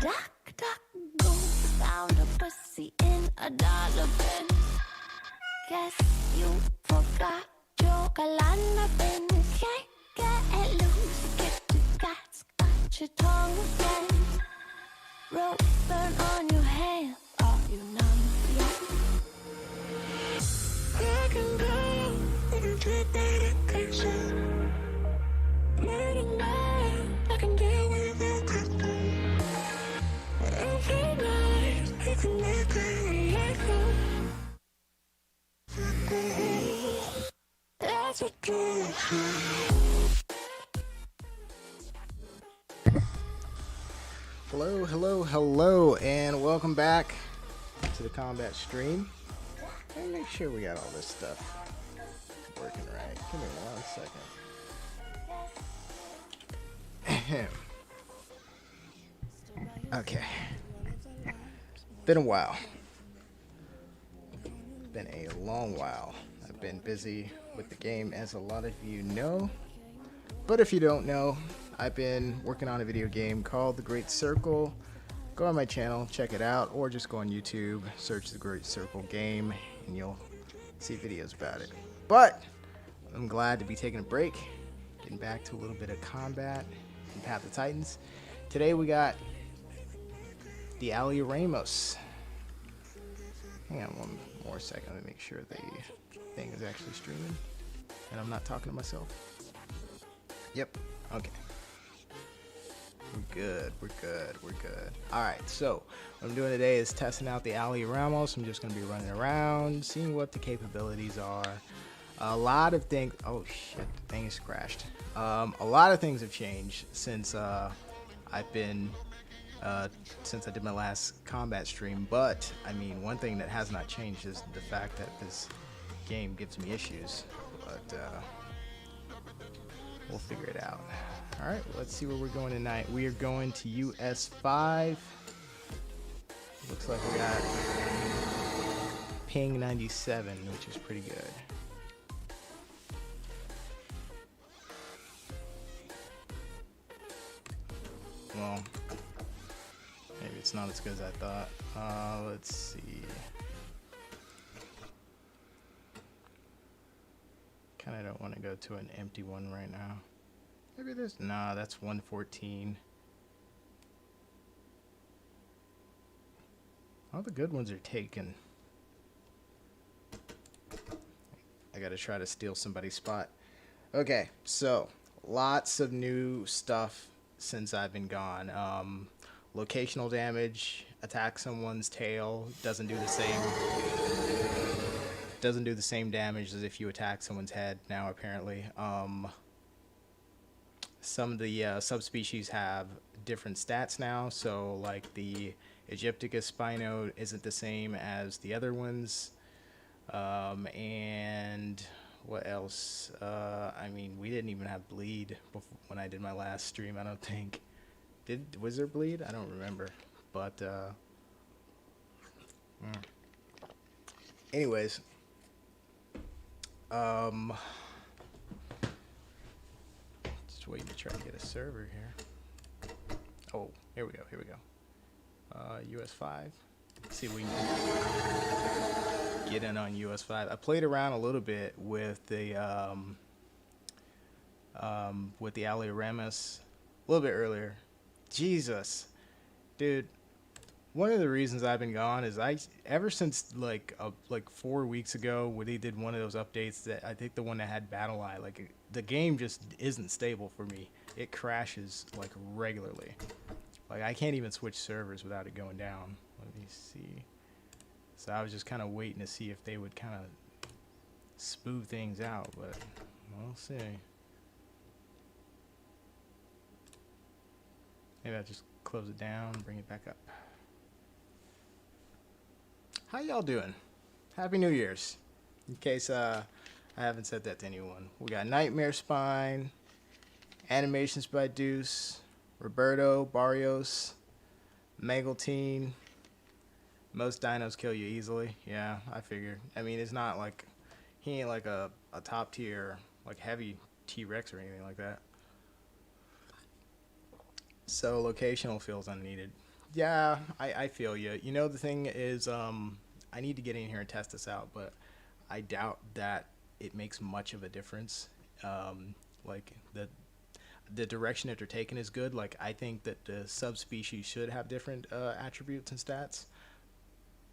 Duck, duck, go. Found a pussy in a dollar bin. Guess you forgot your galana bin. Can't get loose, get the guts, got your tongue again. Rope burn on your hand, are you numb yet? I can go, I can get that attention. Letting go, I can deal with it. Every night, I can make it like that. That's what you Hello, hello, hello, and welcome back to the combat stream. Let me make sure we got all this stuff working right. Give me 1 second. Okay. Been a while. Been a long while. I've been busy with the game, as a lot of you know. But if you don't know, I've been working on a video game called The Great Circle. Go on my channel, check it out, or just go on YouTube, search The Great Circle game, and you'll see videos about it. But I'm glad to be taking a break, getting back to a little bit of combat in Path of Titans. Today we got the Alioramus. Hang on one more second, let me make sure the thing is actually streaming and I'm not talking to myself. Yep, okay. We're good. Alright, so what I'm doing today is testing out the Alioramus. I'm just going to be running around, seeing what the capabilities are. A lot of things... Oh shit, the thing is crashed. A lot of things have changed since I've been... since I did my last combat stream, but I mean, one thing that has not changed is the fact that this game gives me issues, but we'll figure it out. Alright, let's see where we're going tonight. We are going to US 5. Looks like we got ping 97, which is pretty good. Well, maybe it's not as good as I thought. Let's see. Kinda don't want to go to an empty one right now. Maybe there's... Nah, that's 114. All the good ones are taken. I gotta try to steal somebody's spot. Okay, so lots of new stuff since I've been gone. Locational damage, attack someone's tail, doesn't do the same damage as if you attack someone's head now, apparently. Some of the subspecies have different stats now, so like the Egypticus Spino isn't the same as the other ones. And what else? I mean, we didn't even have bleed when I did my last stream, I don't think. Was there bleed? I don't remember. But anyways, just waiting to try to get a server here. Oh, here we go. US 5. Let's see if we can get in on US 5. I played around a little bit with the Alioramus a little bit earlier. Jesus, dude. One of the reasons I've been gone is ever since like 4 weeks ago when they did one of those updates, that I think the one that had Battle Eye, like the game just isn't stable for me. It crashes like regularly. Like I can't even switch servers without it going down. Let me see. So I was just kind of waiting to see if they would kind of smooth things out, but we'll see. Maybe I'll just close it down, bring it back up. How y'all doing? Happy New Year's. In case I haven't said that to anyone. We got Nightmare Spine, Animations by Deuce, Roberto, Barrios, Megaltine. Most dinos kill you easily. Yeah, I figured. I mean, it's not like... He ain't like a top tier, like heavy T-Rex or anything like that. So locational feels unneeded. Yeah, I feel you. You know, the thing is, I need to get in here and test this out, but I doubt that it makes much of a difference. Like the direction that they're taking is good. Like I think that the subspecies should have different attributes and stats,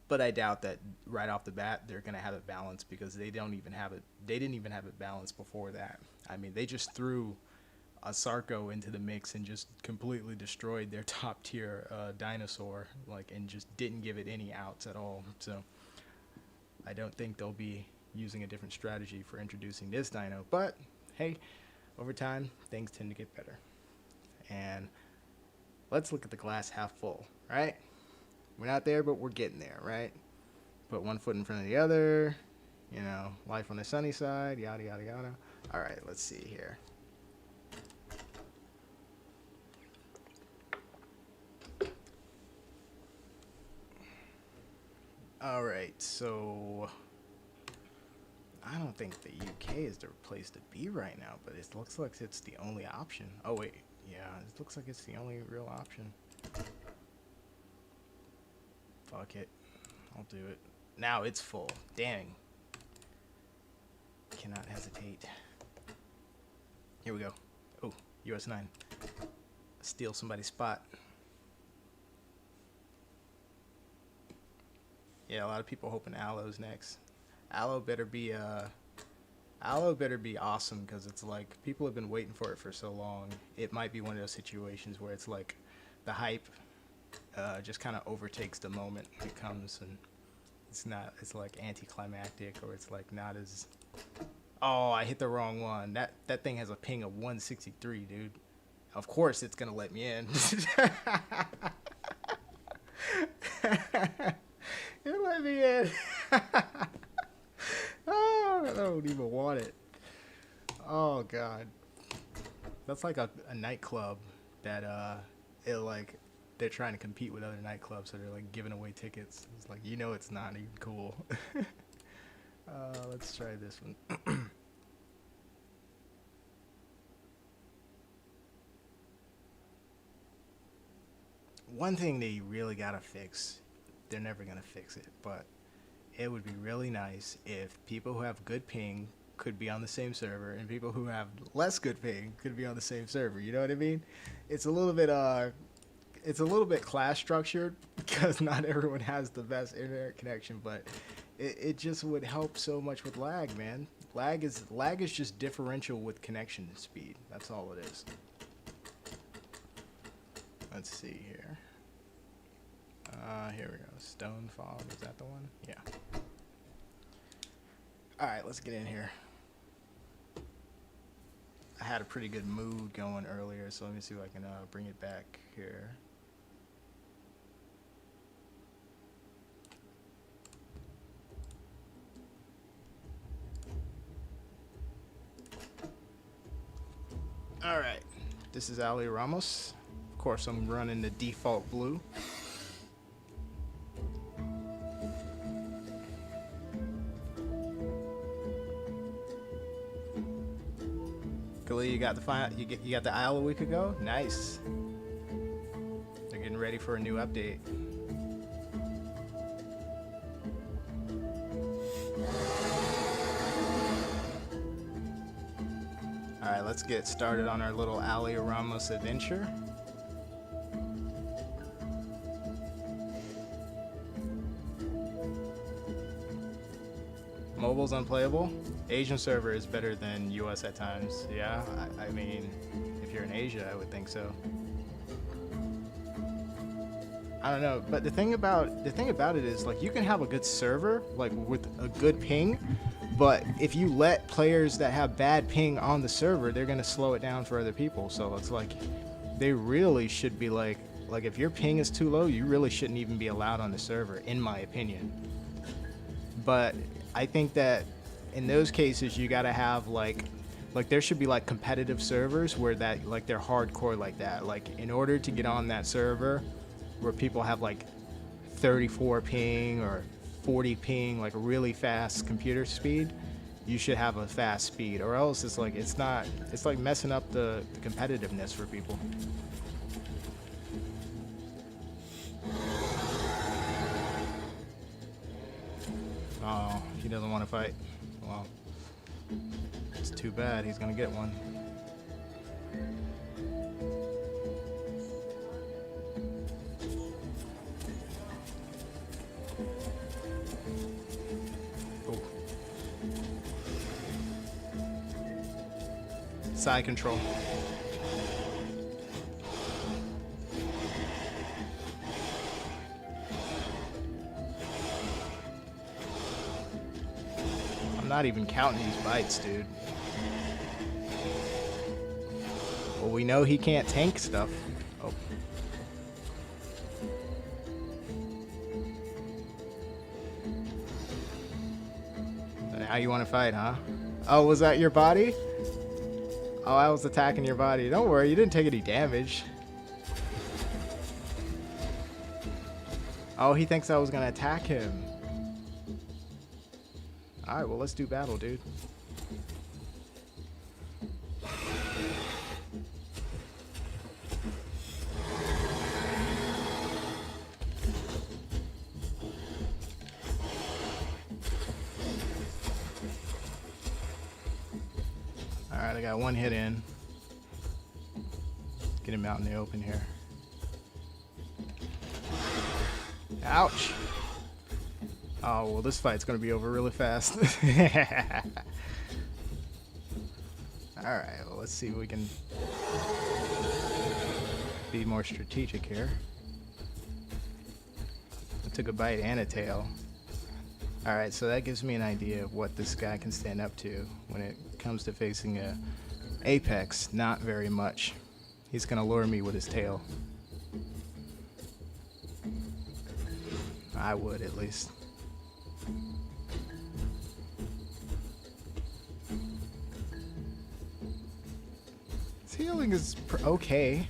but I doubt that right off the bat they're gonna have it balanced because they don't even have it. They didn't even have it balanced before that. I mean, they just threw a Sarco into the mix and just completely destroyed their top tier dinosaur, like, and just didn't give it any outs at all. So I don't think they'll be using a different strategy for introducing this dino. But hey, over time things tend to get better. And let's look at the glass half full, right? We're not there, but we're getting there, right? Put one foot in front of the other, you know, life on the sunny side, yada yada yada. All right, let's see here. All right, so I don't think the UK is the place to be right now, but it looks like it's the only option. Oh wait, yeah, it looks like it's the only real option. Fuck it, I'll do it. Now it's full. Dang. Cannot hesitate. Here we go. Oh, US 9. Steal somebody's spot. Yeah, a lot of people hoping Alo's next. Alo better be awesome, because it's like people have been waiting for it for so long. It might be one of those situations where it's like the hype just kind of overtakes the moment it comes, and it's like anticlimactic, or it's like not as. Oh, I hit the wrong one. That thing has a ping of 163, dude. Of course it's gonna let me in. It let me in. Oh, I don't even want it. Oh god, that's like a nightclub that they're trying to compete with other nightclubs, so they're like giving away tickets. It's like, you know, it's not even cool. Let's try this one. One thing they really gotta fix, they're never gonna fix it, but it would be really nice if people who have good ping could be on the same server and people who have less good ping could be on the same server. You know what I mean? It's a little bit class structured because not everyone has the best internet connection, but it just would help so much with lag, man. Lag is just differential with connection speed. That's all it is. Let's see here. Here we go. Stone Fog, is that the one? Yeah. Alright, let's get in here. I had a pretty good mood going earlier, so let me see if I can bring it back here. Alright, this is Alioramus. Of course, I'm running the Default Blue. You got you got the Isle a week ago. Nice. They're getting ready for a new update. All right, let's get started on our little Alioramus adventure. Mobile's unplayable. Asian server is better than US at times. Yeah, I mean, if you're in Asia, I would think so. I don't know, but the thing about it is, like, you can have a good server, like, with a good ping, but if you let players that have bad ping on the server, they're gonna slow it down for other people. So it's like, they really should be like if your ping is too low, you really shouldn't even be allowed on the server, in my opinion. But I think that in those cases, you gotta have like there should be like competitive servers where that, like, they're hardcore like that. Like, in order to get on that server where people have like 34 ping or 40 ping, like really fast computer speed, you should have a fast speed, or else it's like messing up the competitiveness for people. Oh, he doesn't want to fight. Well, it's too bad. He's gonna get one. Oh. Side control. Not even counting these bites, dude. Well, we know he can't tank stuff. Oh. Now you want to fight, huh? Oh, was that your body? Oh, I was attacking your body. Don't worry, you didn't take any damage. Oh, he thinks I was gonna attack him. Alright, well, let's do battle, dude. Alright, I got one hit in. Get him out in the open here. Ouch! Oh, well, this fight's gonna be over really fast. Alright, well, let's see if we can be more strategic here. I took a bite and a tail. Alright, so that gives me an idea of what this guy can stand up to when it comes to facing a apex. Not very much. He's gonna lure me with his tail. I would, at least. His healing is okay.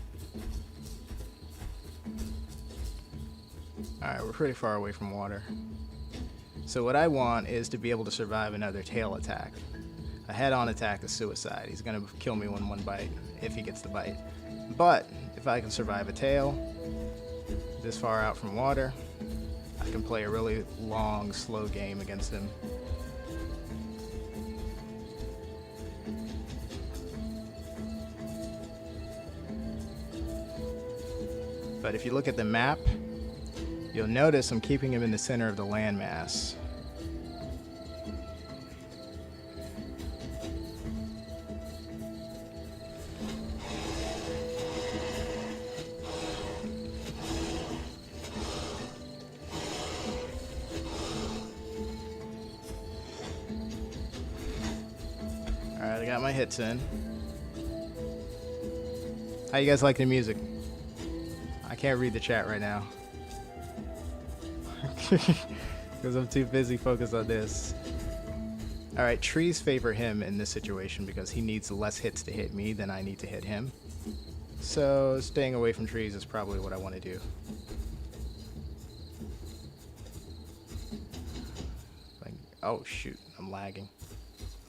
Alright, we're pretty far away from water. So what I want is to be able to survive another tail attack. A head-on attack is suicide. He's going to kill me with one bite, if he gets the bite. But if I can survive a tail this far out from water, I can play a really long, slow game against him. But if you look at the map, you'll notice I'm keeping him in the center of the landmass. Alright, I got my hits in. How you guys like the music? I can't read the chat right now. Because I'm too busy focused on this. Alright, trees favor him in this situation because he needs less hits to hit me than I need to hit him. So staying away from trees is probably what I want to do. Like, oh shoot, I'm lagging.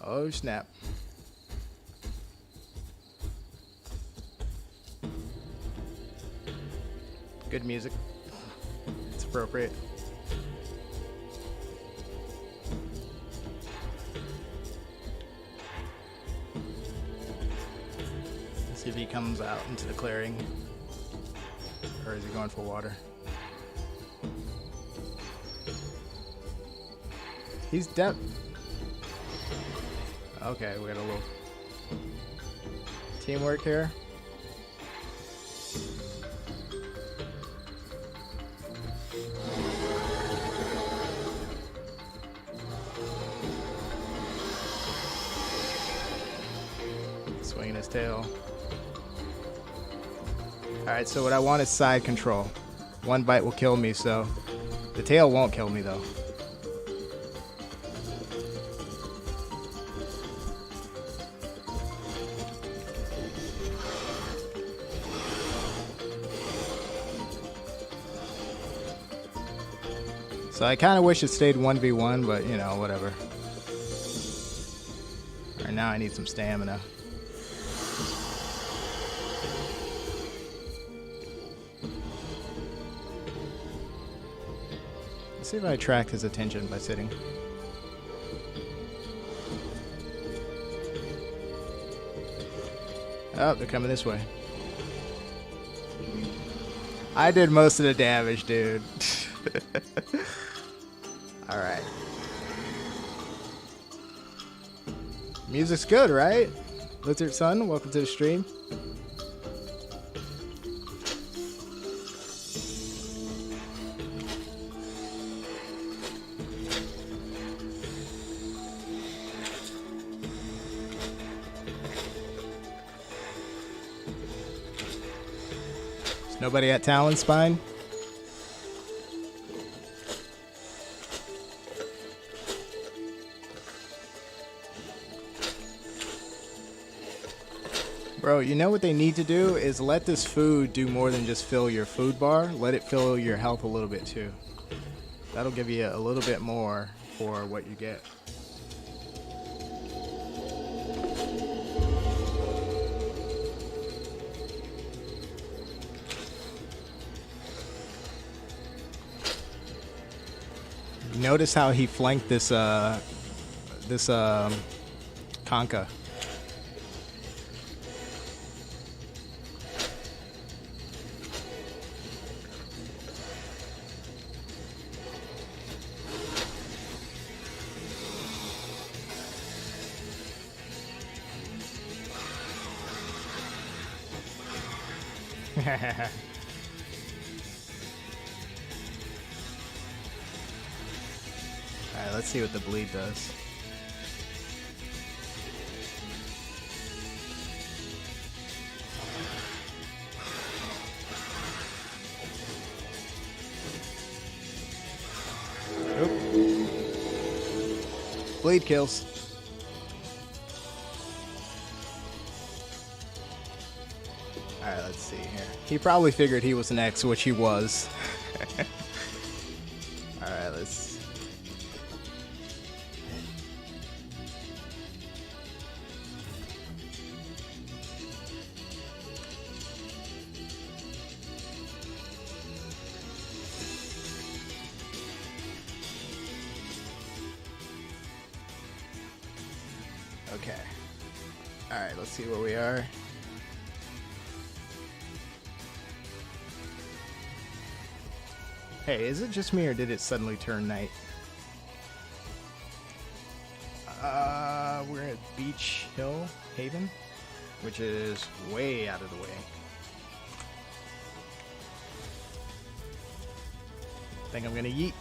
Oh snap. Good music. It's appropriate. Let's see if he comes out into the clearing. Or is he going for water? He's dead. Okay, we got a little teamwork here. Swinging his tail. Alright, so what I want is side control. One bite will kill me, so the tail won't kill me though. So I kind of wish it stayed 1v1, but you know, whatever. Alright, now I need some stamina. Let's see if I attract his attention by sitting. Oh, they're coming this way. I did most of the damage, dude. Alright. Music's good, right? Lizard Sun, welcome to the stream. There's nobody at Talon Spine? Bro, you know what they need to do is let this food do more than just fill your food bar. Let it fill your health a little bit too. That'll give you a little bit more for what you get. Notice how he flanked this Conka. Alright, let's see what the bleed does. Nope. Bleed kills. Alright, let's see here. He probably figured he was next, which he was. Alright, let's... Okay. Alright, let's see where we are. Hey, is it just me or did it suddenly turn night? We're at Beach Hill Haven, which is way out of the way. I think I'm gonna yeet.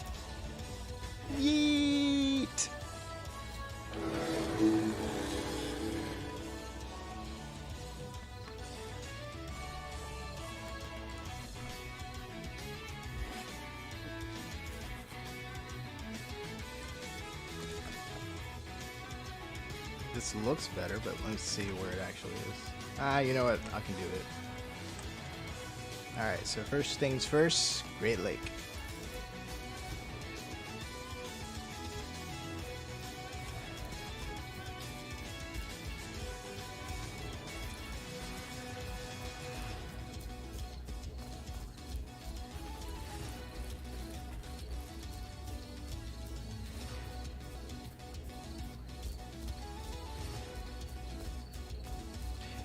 Yeet! This looks better, but let's see where it actually is. You know what? I can do it. Alright, so first things first, Great Lake.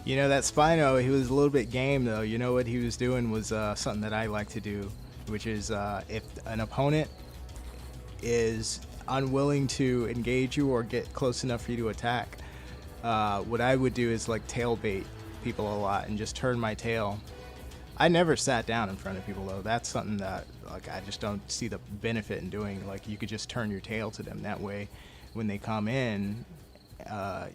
You know, that Spino, he was a little bit game, though. You know what he was doing was something that I like to do, which is if an opponent is unwilling to engage you or get close enough for you to attack, what I would do is like tail bait people a lot and just turn my tail. I never sat down in front of people, though. That's something that like I just don't see the benefit in doing. Like, you could just turn your tail to them. That way, when they come in,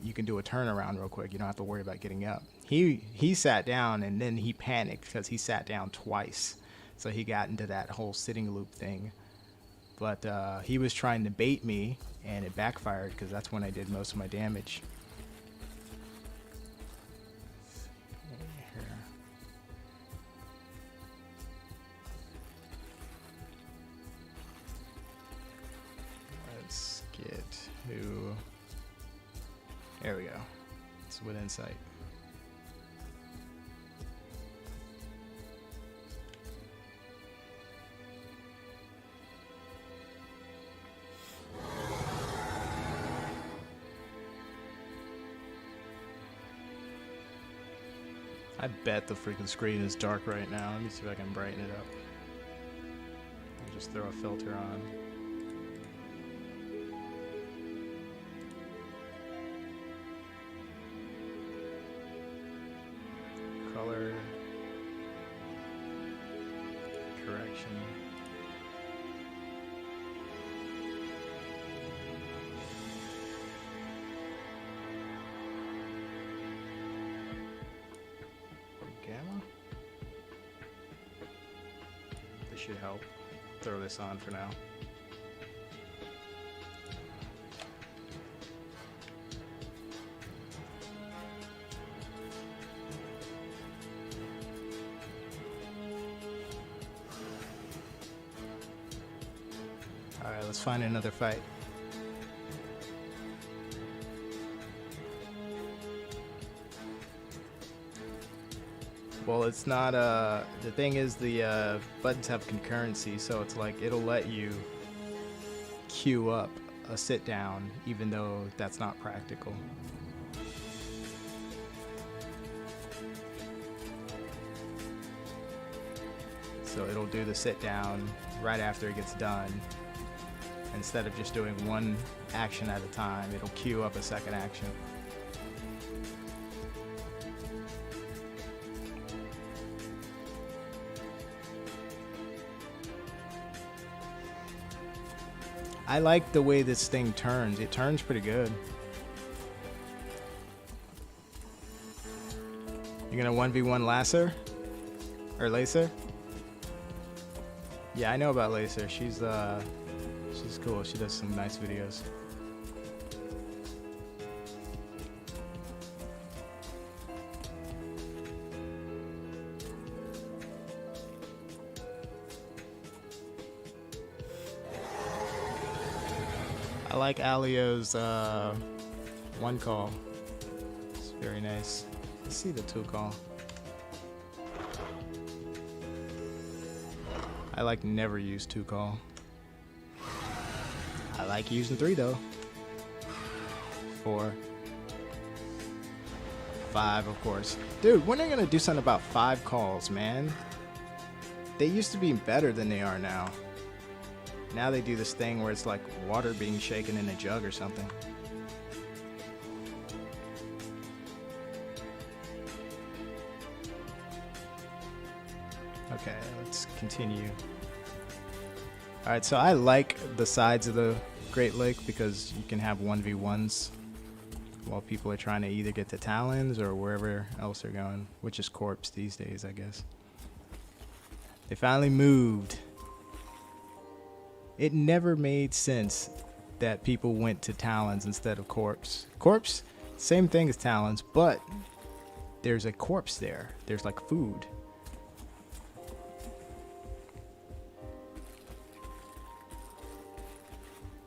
you can do a turnaround real quick. You don't have to worry about getting up. He sat down and then he panicked because he sat down twice. So he got into that whole sitting loop thing. But he was trying to bait me and it backfired because that's when I did most of my damage. Let's get who... There we go. It's within sight. I bet the freaking screen is dark right now. Let me see if I can brighten it up. I'll just throw a filter on. Color correction. Gamma? This should help. Throw this on for now. Alright, let's find another fight. Well, it's not, the thing is the buttons have concurrency, so it's like it'll let you queue up a sit down, even though that's not practical. So it'll do the sit down right after it gets done. Instead of just doing one action at a time, it'll queue up a second action. I like the way this thing turns. It turns pretty good. You're gonna 1v1 Lacer? Or Lacer? Yeah, I know about Lacer. She's cool. She does some nice videos. I like Alio's one call. It's very nice. Let's see the two call. I like never use two call. I like using 3 though. 4. 5, of course. Dude, when are they gonna do something about 5 calls, man? They used to be better than they are now. Now they do this thing where it's like water being shaken in a jug or something. Okay, let's continue. Alright, so I like the sides of the Great Lake because you can have 1v1s while people are trying to either get to Talons or wherever else they're going, which is Corpse these days, I guess. They finally moved. It never made sense that people went to Talons instead of Corpse. Corpse, same thing as Talons, but there's a corpse there. There's like food.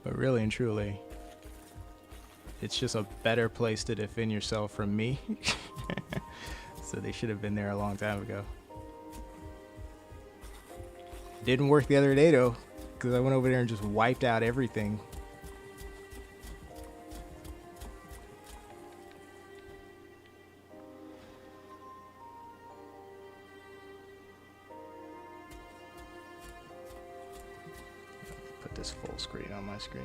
But really and truly, it's just a better place to defend yourself from me. So they should have been there a long time ago. Didn't work the other day though, because I went over there and just wiped out everything. Put this full screen on my screen.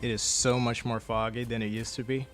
It is so much more foggy than it used to be.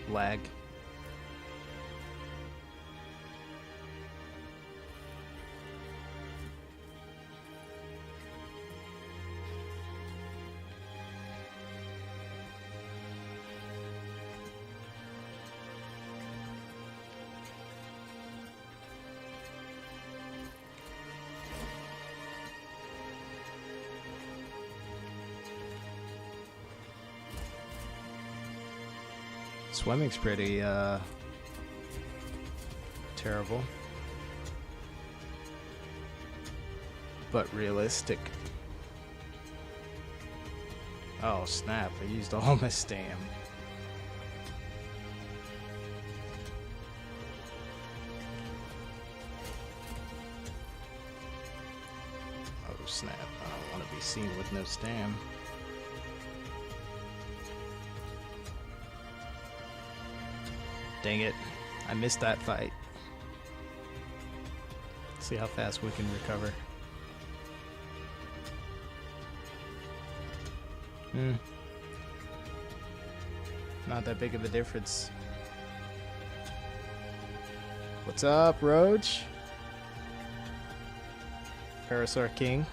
Lag. Swimming's pretty terrible, but realistic. Oh snap, I used all my stam. Oh snap, I don't want to be seen with no stam. Dang it, I missed that fight. Let's see how fast we can recover. Not that big of a difference. What's up, Roach? Parasaur King.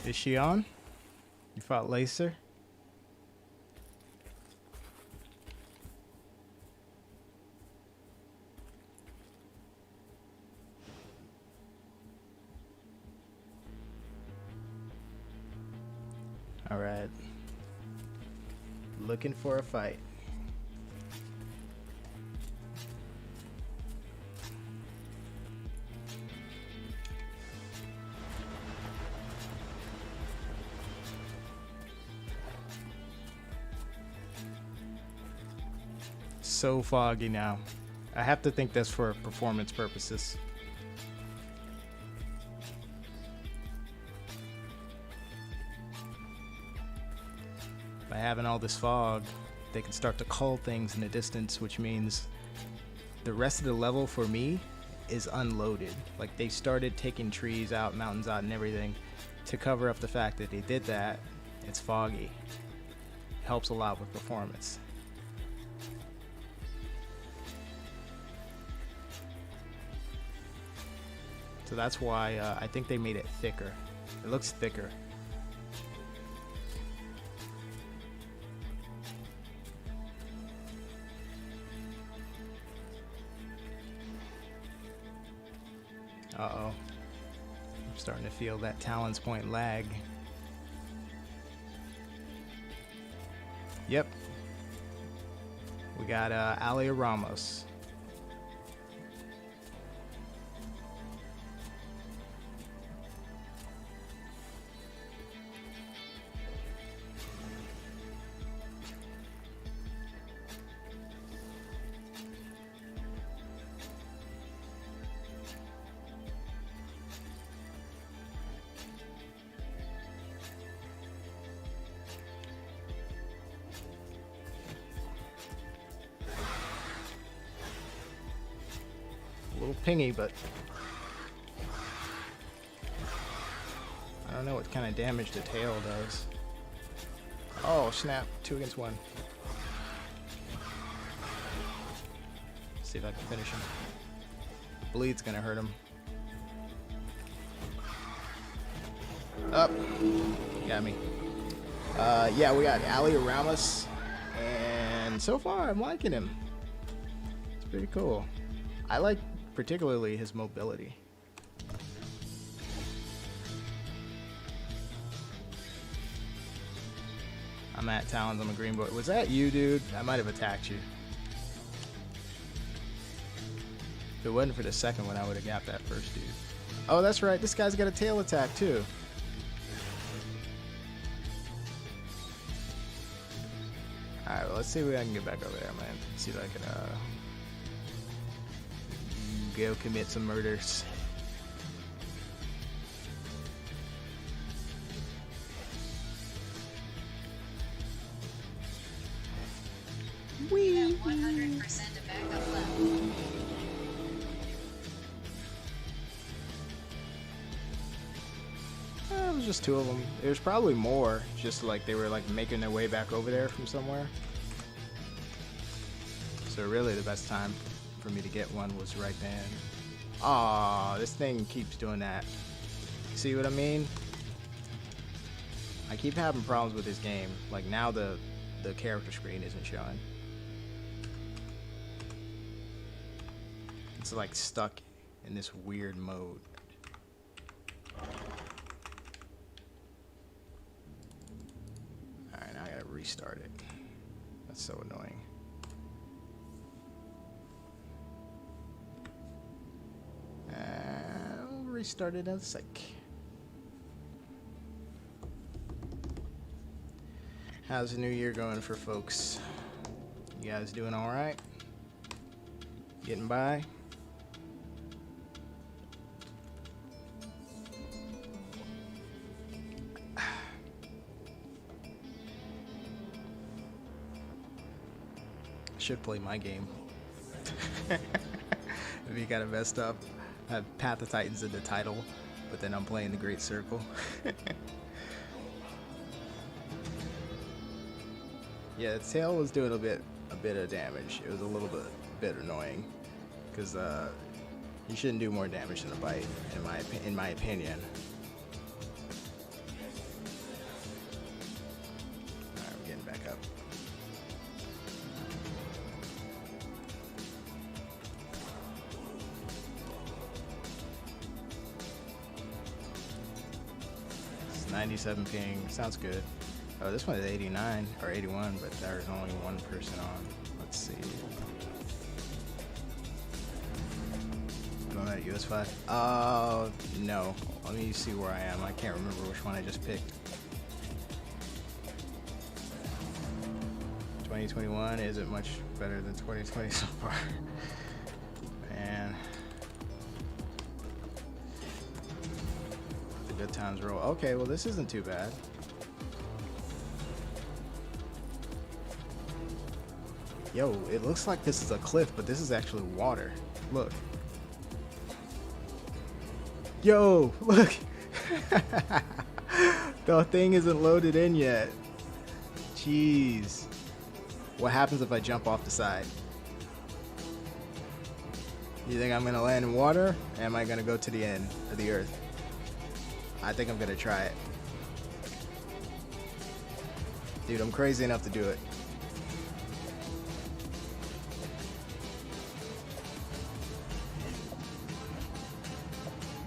Is she on? You fought Lacer? Alright. Looking for a fight. So foggy now. I have to think that's for performance purposes. By having all this fog, they can start to call things in the distance, which means the rest of the level for me is unloaded. Like, they started taking trees out, mountains out, and everything to cover up the fact that they did that. It's foggy. Helps a lot with performance. So that's why I think they made it thicker. It looks thicker. Uh-oh. I'm starting to feel that Talon's Point lag. Yep. We got Alioramus. A little pingy, but I don't know what kind of damage the tail does. Oh snap, 2 against 1. See if I can finish him. Bleed's gonna hurt him. Up. Got me. Yeah, we got Alioramus, and so far I'm liking him. It's pretty cool. I like particularly his mobility. I'm at Talons on the green board. Was that you, dude? I might have attacked you. If it wasn't for the second one, I would have got that first dude. Oh, that's right. This guy's got a tail attack, too. Alright, well, let's see if I can get back over there, man. See if I can, go commit some murders. Wee. 100% of backup left. It was just 2 of them. There's probably more, just like they were like making their way back over there from somewhere. So really the best time for me to get one was right then. Aw, this thing keeps doing that. See what I mean? I keep having problems with this game. Like now the character screen isn't showing. It's like stuck in this weird mode. Alright, now I gotta restart it. That's so annoying. I'll restart it in a sec. How's the new year going for folks? You guys doing alright? Getting by? Should play my game. If you got it messed up, I have Path of Titans in the title, but then I'm playing the Great Circle. Yeah, tail was doing a bit of damage. It was a little bit annoying, because you shouldn't do more damage than a bite, in my opinion. All right, we're getting back up. It's 97 ping. Sounds good. Oh, this one is 89 or 81, but there's only one person on. Let's see. Going at US5? No. Let me see where I am. I can't remember which one I just picked. 2021 isn't much better than 2020 so far. Man. The good times roll. Okay, well this isn't too bad. Yo, it looks like this is a cliff, but this is actually water. Look. Yo, look. The thing isn't loaded in yet. Jeez. What happens if I jump off the side? You think I'm gonna land in water? Or am I gonna go to the end of the earth? I think I'm gonna try it. Dude, I'm crazy enough to do it.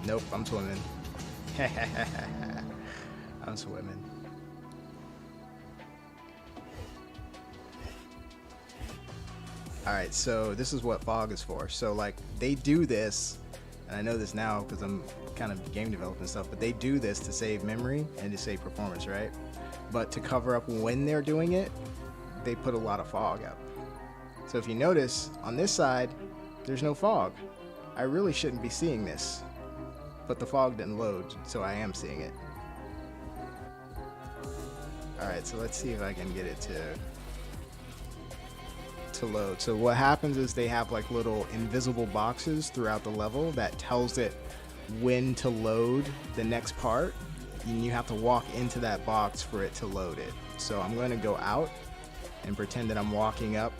Nope, I'm swimming. I'm swimming. Alright, so this is what fog is for. So like, they do this, and I know this now because I'm kind of game developing stuff, but they do this to save memory and to save performance, right? But to cover up when they're doing it, they put a lot of fog up. So if you notice, on this side, there's no fog. I really shouldn't be seeing this. But the fog didn't load, so I am seeing it. Alright, so let's see if I can get it to load. So what happens is they have like little invisible boxes throughout the level that tells it when to load the next part, and you have to walk into that box for it to load it. So I'm going to go out and pretend that I'm walking up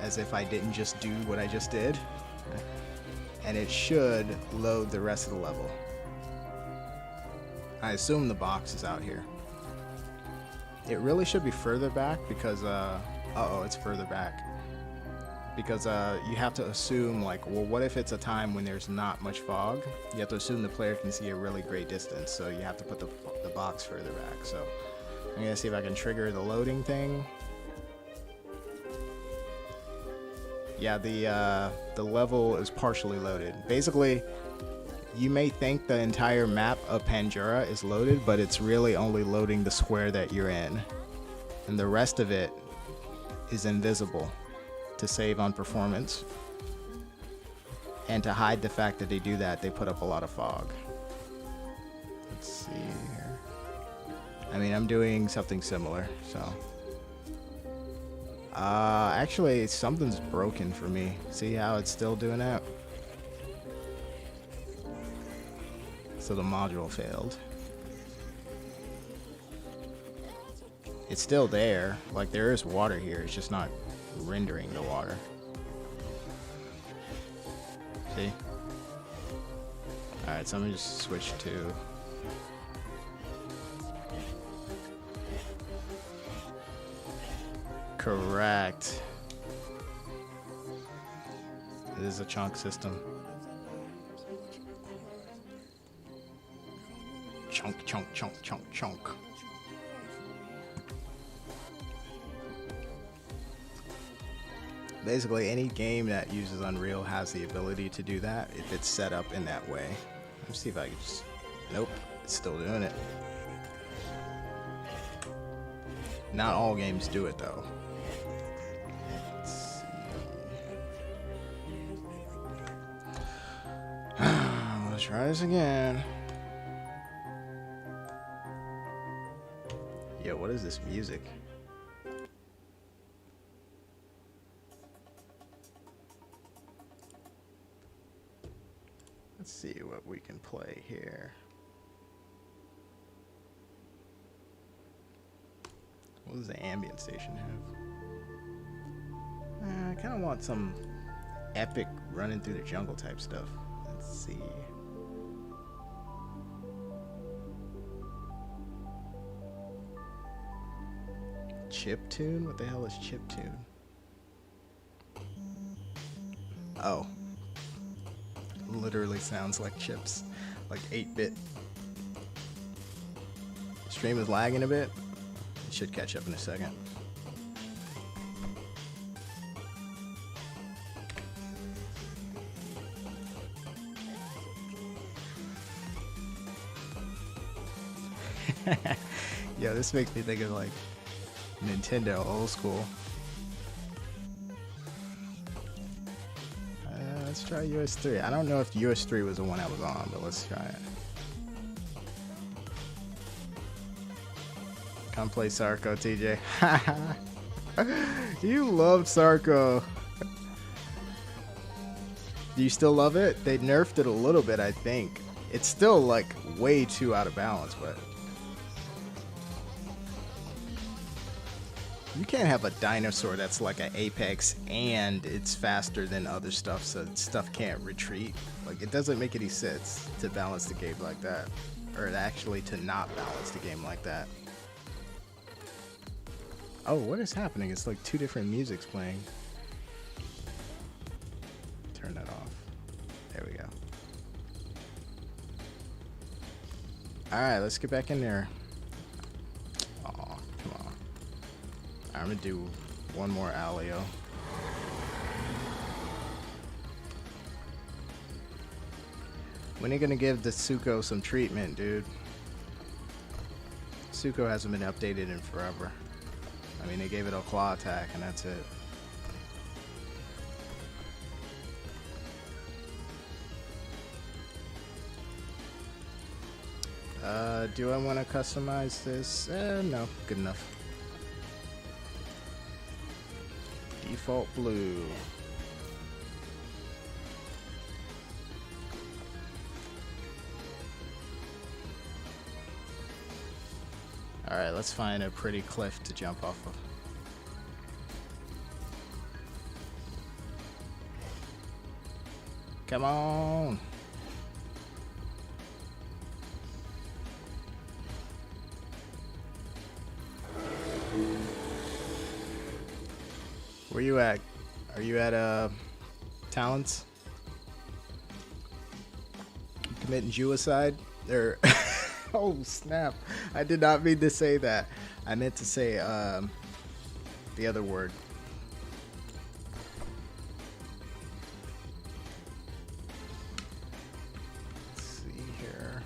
as if I didn't just do what I just did, and it should load the rest of the level. I assume the box is out here. It really should be further back because, uh-oh, it's further back. Because you have to assume, like, well, what if it's a time when there's not much fog? You have to assume the player can see a really great distance, so you have to put the box further back. So I'm gonna see if I can trigger the loading thing. Yeah, the level is partially loaded. Basically, you may think the entire map of Pangea is loaded, but it's really only loading the square that you're in. And the rest of it is invisible to save on performance. And to hide the fact that they do that, they put up a lot of fog. Let's see here. I mean, I'm doing something similar, so. Actually, something's broken for me. See how it's still doing that? So the module failed. It's still there. Like, there is water here. It's just not rendering the water. See? Alright, so I'm gonna just switch to correct. This is a chunk system. Chunk, chunk, chunk, chunk, chunk. Basically, any game that uses Unreal has the ability to do that if it's set up in that way. Let's see if I can just... Nope, it's still doing it. Not all games do it, though. Let's see. Let's try this again. Yo, what is this music? Let's see what we can play here. What does the ambient station have? I kind of want some epic running through the jungle type stuff. Let's see. Chiptune? What the hell is chiptune? Oh. Literally sounds like chips. Like 8-bit. Stream is lagging a bit. It should catch up in a second. Yo, this makes me think of like Nintendo old school. Let's try US 3. I don't know if US 3 was the one I was on, but let's try it. Come play Sarko, TJ. You love Sarko. Do you still love it? They nerfed it a little bit, I think. It's still like way too out of balance, but you can't have a dinosaur that's like an apex and it's faster than other stuff, so stuff can't retreat. Like, it doesn't make any sense to balance the game like that, or actually to not balance the game like that. Oh, what is happening? It's like two different musics playing. Turn that off. There we go. Alright, let's get back in there. Aw, come on. I'm gonna do one more Alio. When are you gonna give the Sucho some treatment, dude? Sucho hasn't been updated in forever. I mean, they gave it a claw attack and that's it. Do I want to customize this? No, good enough. Default Blue. Alright, let's find a pretty cliff to jump off of. Come on! Where you at? Are you at Talents? You committing suicide? Or oh snap! I did not mean to say that. I meant to say the other word. Let's see here.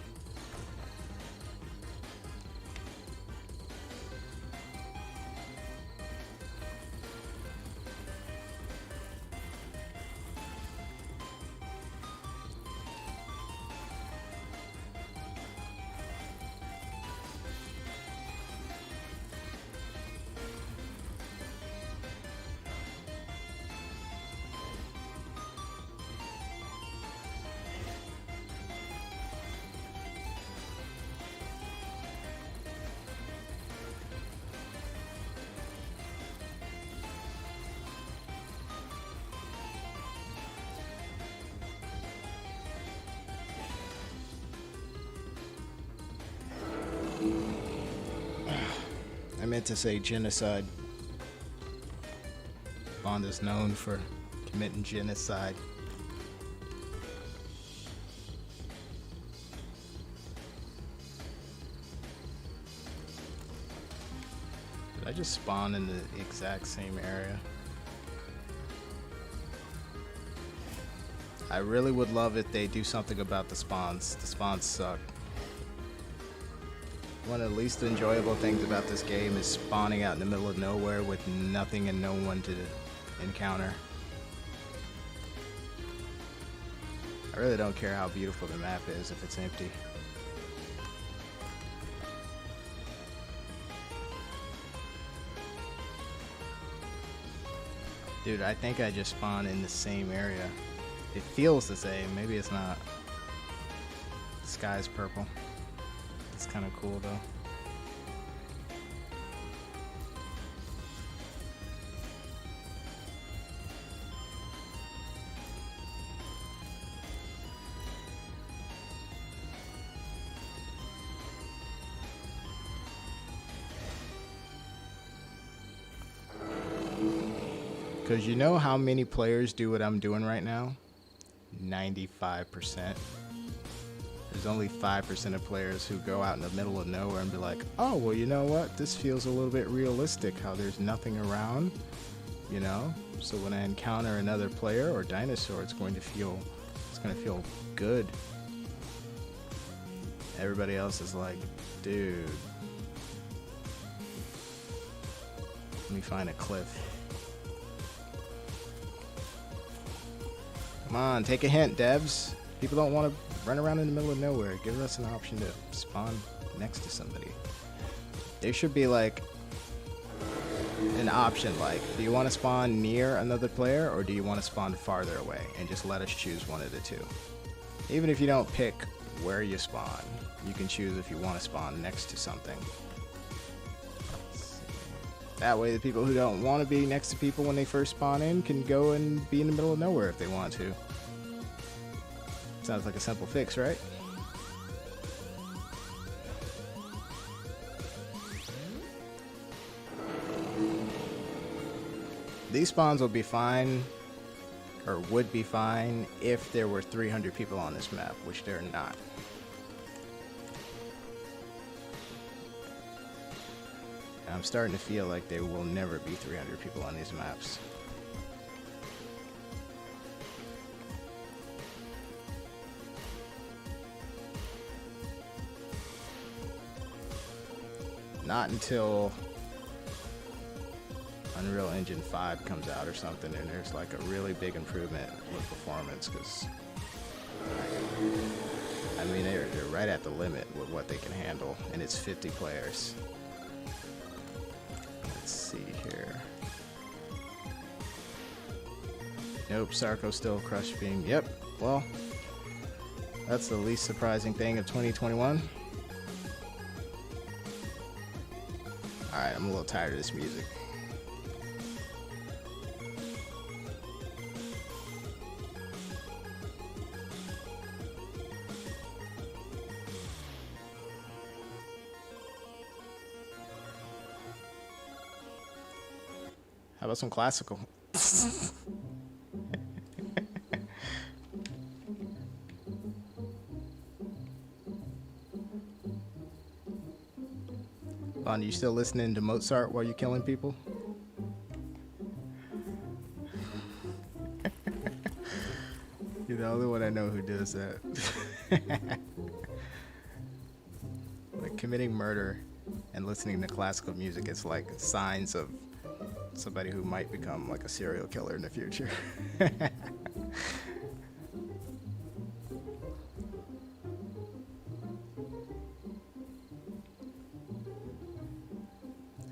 meant to say genocide. Bond is known for committing genocide. Did I just spawn in the exact same area? I really would love if they do something about the spawns. The spawns suck. One of the least enjoyable things about this game is spawning out in the middle of nowhere with nothing and no one to encounter. I really don't care how beautiful the map is if it's empty. Dude, I think I just spawned in the same area. It feels the same. Maybe it's not. The sky's purple. It's kind of cool though. Because you know how many players do what I'm doing right now? 95%. There's only 5% of players who go out in the middle of nowhere and be like, oh, well, you know what? This feels a little bit realistic, how there's nothing around, you know? So when I encounter another player or dinosaur, it's going to feel good. Everybody else is like, dude, let me find a cliff. Come on, take a hint, devs. People don't want to run around in the middle of nowhere. Give us an option to spawn next to somebody. There should be like an option like, do you want to spawn near another player or do you want to spawn farther away? And just let us choose one of the two. Even if you don't pick where you spawn, you can choose if you want to spawn next to something. That way the people who don't want to be next to people when they first spawn in can go and be in the middle of nowhere if they want to. Sounds like a simple fix, right? These spawns will be fine, or would be fine, if there were 300 people on this map, which there are not. I'm starting to feel like there will never be 300 people on these maps. Not until Unreal Engine 5 comes out or something and there's like a really big improvement with performance, because I mean they're right at the limit with what they can handle, and it's 50 players. Let's see here. Nope, Sarko still crush beam. Yep, well, that's the least surprising thing of 2021. Alright, I'm a little tired of this music. How about some classical? Bond, you still listening to Mozart while you're killing people? You're the only one I know who does that. Like committing murder and listening to classical music, it's like signs of somebody who might become like a serial killer in the future.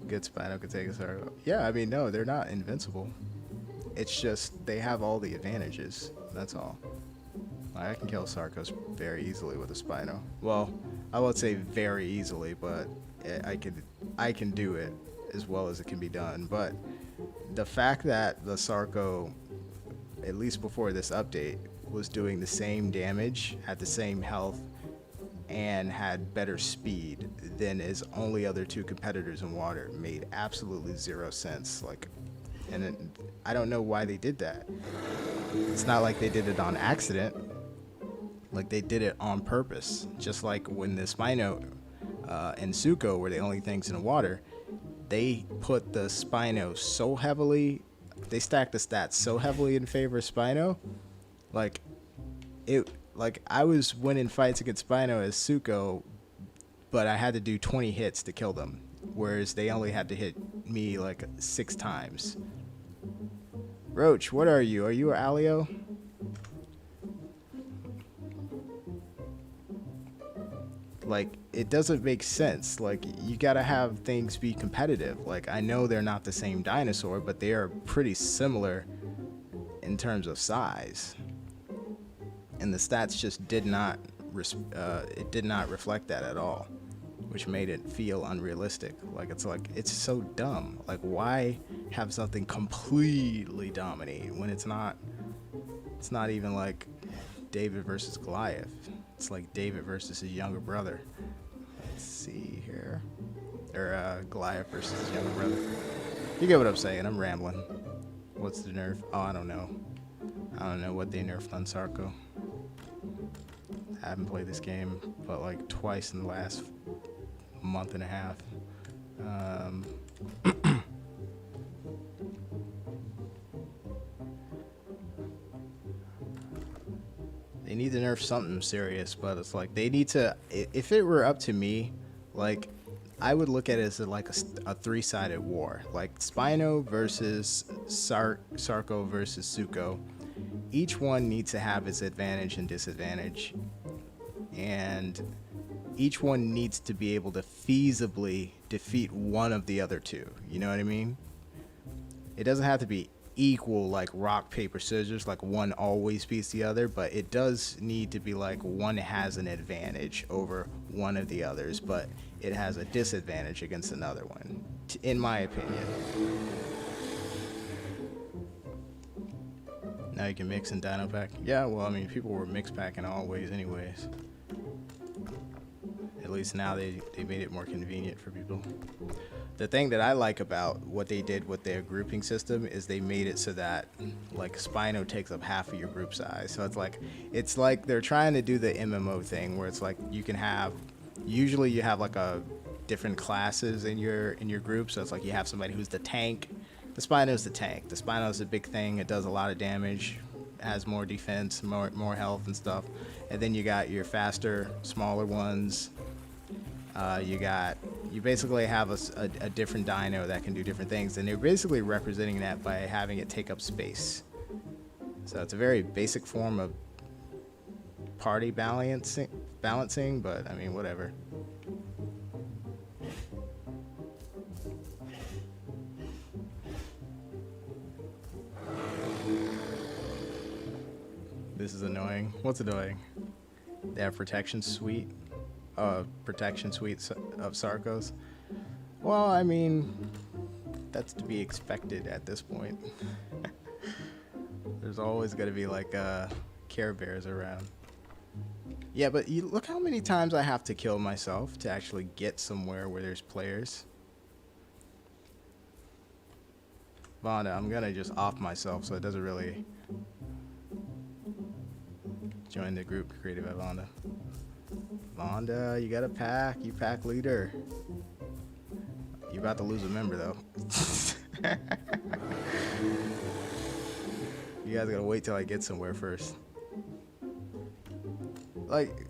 Good Spino could take us out. Yeah, I mean, no, they're not invincible. It's just they have all the advantages. That's all. I can kill Sarkos very easily with a Spino. Well, I won't say very easily, but I can do it as well as it can be done. But the fact that the Sarko, at least before this update, was doing the same damage, had the same health, and had better speed then his only other two competitors in water made absolutely zero sense. Like, and I don't know why they did that. It's not like they did it on accident. Like, they did it on purpose. Just like when the Spino and Sucho were the only things in the water, they put the Spino so heavily, they stacked the stats so heavily in favor of Spino. Like, I was winning fights against Spino as Sucho, but I had to do 20 hits to kill them, whereas they only had to hit me like 6 times. Roach, what are you? Are you an Alio? Like, it doesn't make sense. Like, you gotta have things be competitive. Like, I know they're not the same dinosaur, but they are pretty similar in terms of size. And the stats just did not reflect that at all, which made it feel unrealistic. Like, it's so dumb. Like, why have something completely dominate when it's not even like David versus Goliath. It's like David versus his younger brother. Let's see here. Or Goliath versus his younger brother. You get what I'm saying. I'm rambling. What's the nerf? Oh, I don't know. I don't know what they nerfed on Sarko. I haven't played this game but like twice in the last month and a half. They need to nerf something serious, but it's like they need to. If it were up to me, like, I would look at it as like a 3-sided war, like Spino versus Sarko versus Sucho. Each one needs to have its advantage and disadvantage, and each one needs to be able to feasibly defeat one of the other two. You know what I mean? It doesn't have to be equal, like rock, paper, scissors, like one always beats the other, but it does need to be like one has an advantage over one of the others, but it has a disadvantage against another one, in my opinion. Now you can mix and dino pack. Yeah, well, I mean, people were mix packing always anyways. At least now they made it more convenient for people. The thing that I like about what they did with their grouping system is they made it so that like Spino takes up half of your group size. So it's like they're trying to do the MMO thing where it's like you can have, usually you have like a different classes in your group. So it's like you have somebody who's the tank. The Spino's the tank. The Spino's a big thing. It does a lot of damage, has more defense, more health and stuff. And then you got your faster, smaller ones. You basically have a different dino that can do different things, and they're basically representing that by having it take up space. So it's a very basic form of party balancing, but I mean, whatever. This is annoying. What's annoying? They have protection suite. Protection suites of Sarkos. Well, I mean, that's to be expected at this point. There's always going to be like Care Bears around. Yeah, but look how many times I have to kill myself to actually get somewhere where there's players. Vonda, I'm going to just off myself so it doesn't really join the group created by Vonda. Vonda, you got a pack. You pack leader. You're about to lose a member, though. You guys gotta wait till I get somewhere first. Like,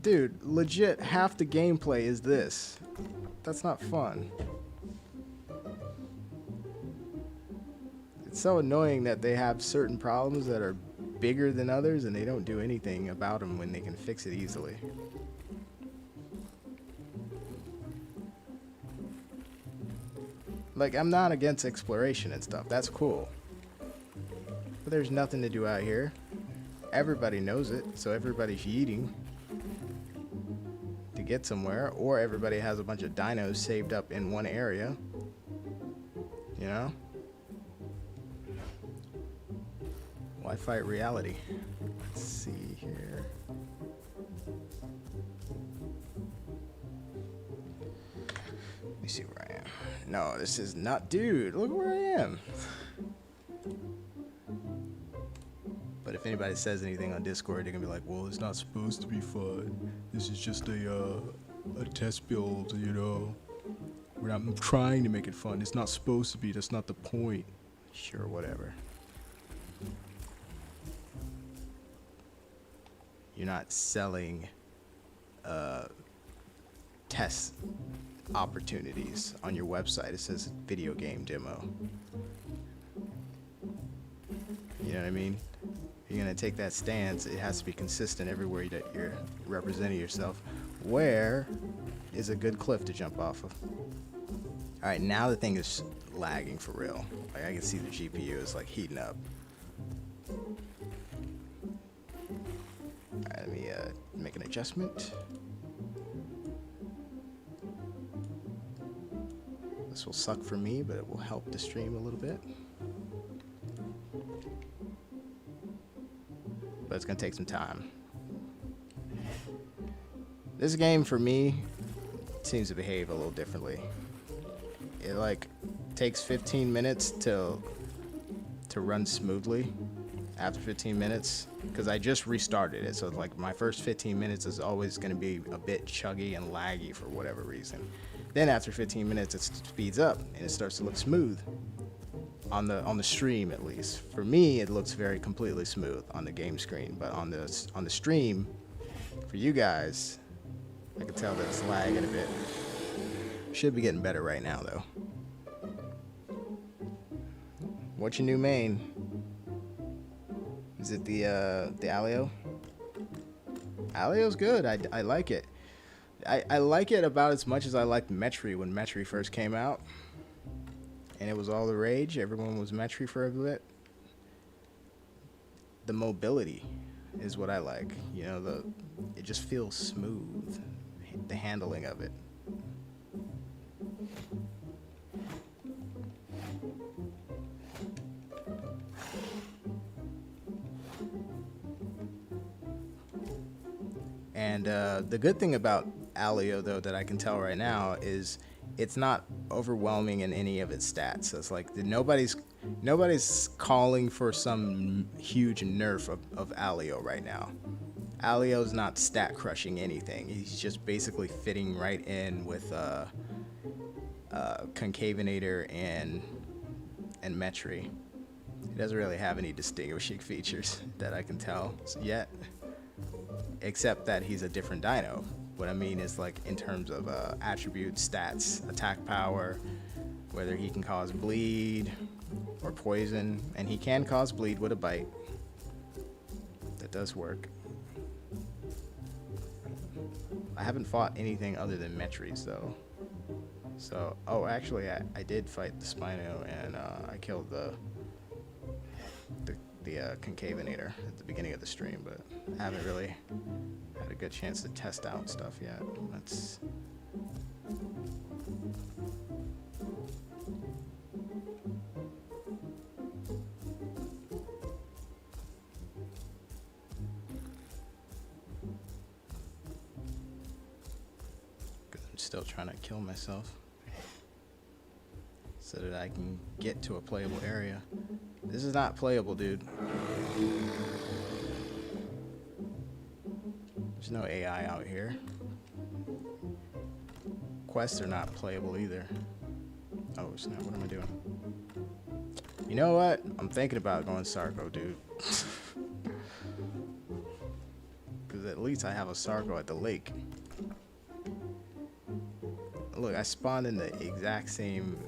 dude, legit, half the gameplay is this. That's not fun. It's so annoying that they have certain problems that are bigger than others and they don't do anything about them when they can fix it easily. Like, I'm not against exploration and stuff. That's cool. But there's nothing to do out here. Everybody knows it, so everybody's yeeting to get somewhere, or everybody has a bunch of dinos saved up in one area. You know? Why fight reality? Let's see here. me see where I am. No, this is not, dude. Look where I am. But if anybody says anything on Discord, they're gonna be like, "Well, it's not supposed to be fun. This is just a test build, you know. We're not trying to make it fun. It's not supposed to be. That's not the point." Sure, whatever. You're not selling test opportunities on your website. It says video game demo. You know what I mean? If you're gonna take that stance, it has to be consistent everywhere that you're representing yourself. Where is a good cliff to jump off of? All right, now the thing is lagging for real. Like I can see the GPU is like heating up. All right, let me make an adjustment. This will suck for me, but it will help the stream a little bit. But it's gonna take some time. This game for me seems to behave a little differently. It like takes 15 minutes to run smoothly after 15 minutes because I just restarted it, so like my first 15 minutes is always going to be a bit chuggy and laggy for whatever reason. Then after 15 minutes it speeds up and it starts to look smooth on the stream. At least for me it looks very completely smooth on the game screen, but on the stream for you guys I can tell that it's lagging a bit. Should be getting better right now though. What's your new main? Is it the Alio? Alio's good. I like it. I like it about as much as I liked Metri when Metri first came out. And it was all the rage. Everyone was Metri for a bit. The mobility is what I like. You know, it just feels smooth. The handling of it. And the good thing about Alio, though, that I can tell right now is it's not overwhelming in any of its stats. So it's like nobody's calling for some huge nerf of Alio right now. Alio's not stat crushing anything. He's just basically fitting right in with Concavinator and Metri. He doesn't really have any distinguishing features that I can tell yet. Except that he's a different dino. What I mean is like in terms of attributes, stats, attack power, whether he can cause bleed or poison, and he can cause bleed with a bite. That does work. I haven't fought anything other than Metris though. So, oh, actually I did fight the Spino and I killed the Concavinator at the beginning of the stream, but I haven't really had a good chance to test out stuff yet. Let's I'm still trying to kill myself so that I can get to a playable area. This is not playable, dude. There's no AI out here. Quests are not playable either. Oh snap, what am I doing? You know what? I'm thinking about going Sarco, dude. Because at least I have a Sarco at the lake. Look, I spawned in the exact same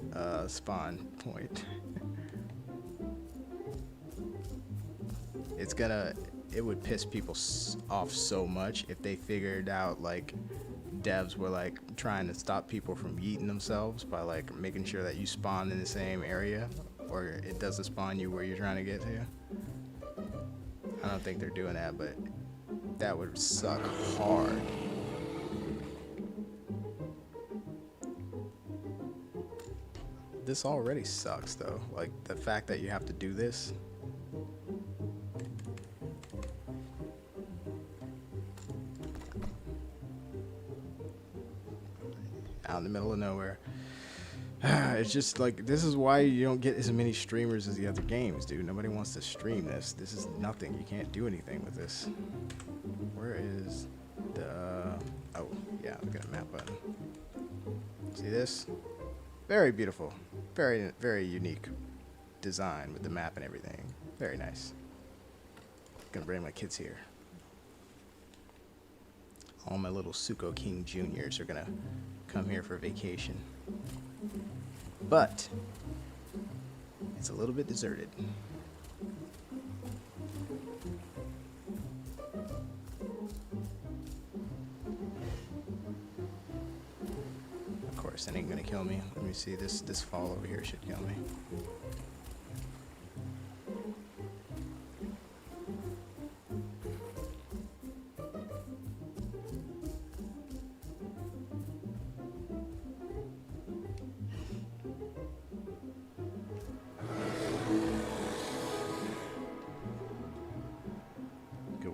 spawn point. It would piss people off so much if they figured out like devs were like trying to stop people from yeeting themselves by like making sure that you spawn in the same area or it doesn't spawn you where you're trying to get to. I don't think they're doing that, but that would suck hard. This already sucks though, like the fact that you have to do this. Out in the middle of nowhere. It's just like, this is why you don't get as many streamers as the other games, dude. Nobody wants to stream this. This is nothing. You can't do anything with this. Where is the... Oh, yeah, look at a map button. See this? Very beautiful. Very, very unique design with the map and everything. Very nice. Gonna bring my kids here. All my little SuchoKing Juniors are gonna come here for vacation. But it's a little bit deserted. Of course, that ain't gonna kill me. Let me see, this fall over here should kill me.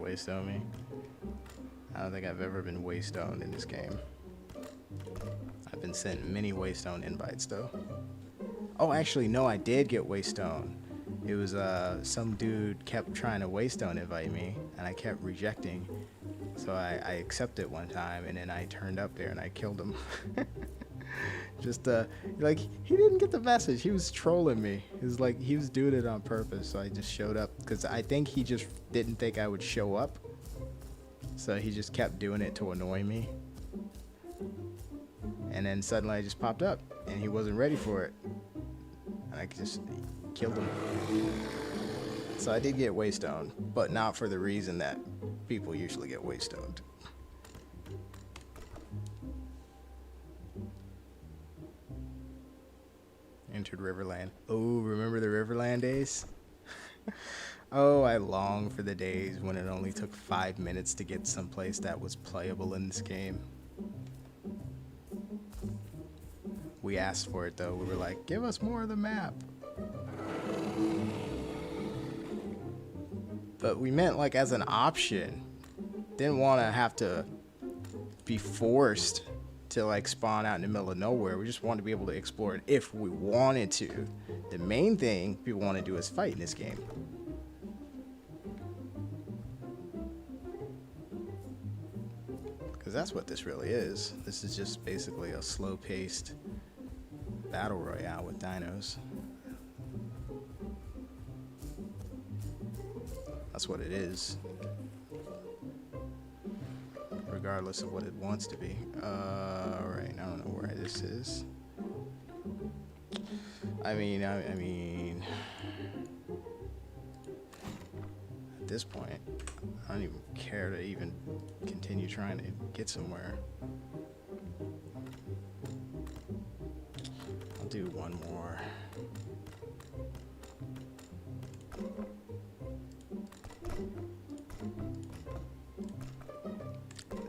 Waystone me. I don't think I've ever been waystoned in this game. I've been sent many waystone invites though. Oh, actually, no, I did get waystone. It was some dude kept trying to waystone invite me, and I kept rejecting. So I accepted one time, and then I turned up there and I killed him. Just like, he didn't get the message. He was trolling me. It was like he was doing it on purpose. So I just showed up because I think he just didn't think I would show up. So he just kept doing it to annoy me. And then suddenly I just popped up, and he wasn't ready for it. And I just killed him. So I did get waystoned, but not for the reason that people usually get waystoned. Entered Riverland. Oh, remember the Riverland days? Oh, I long for the days when it only took 5 minutes to get someplace that was playable in this game. We asked for it though. We were like, give us more of the map. But we meant like as an option. Didn't want to have to be forced to like spawn out in the middle of nowhere. We just wanted to be able to explore it if we wanted to. The main thing people want to do is fight in this game. Because that's what this really is. This is just basically a slow-paced battle royale with dinos. That's what it is. Regardless of what it wants to be. Alright, I don't know where this is. I mean, at this point, I don't even care to even continue trying to get somewhere. I'll do one more.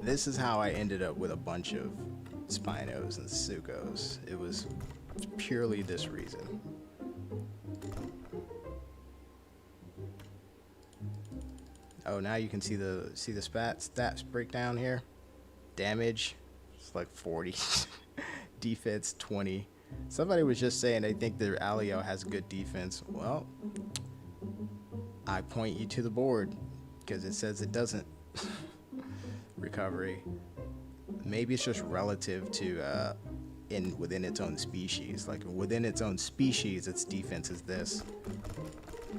This is how I ended up with a bunch of Spinos and Suchos. It was purely this reason. Oh, now you can see the stats breakdown here. Damage, it's like 40. Defense 20. Somebody was just saying they think their Alio has good defense. Well, I point you to the board because it says it doesn't. Recovery. Maybe it's just relative to within its own species. Like within its own species, its defense is this.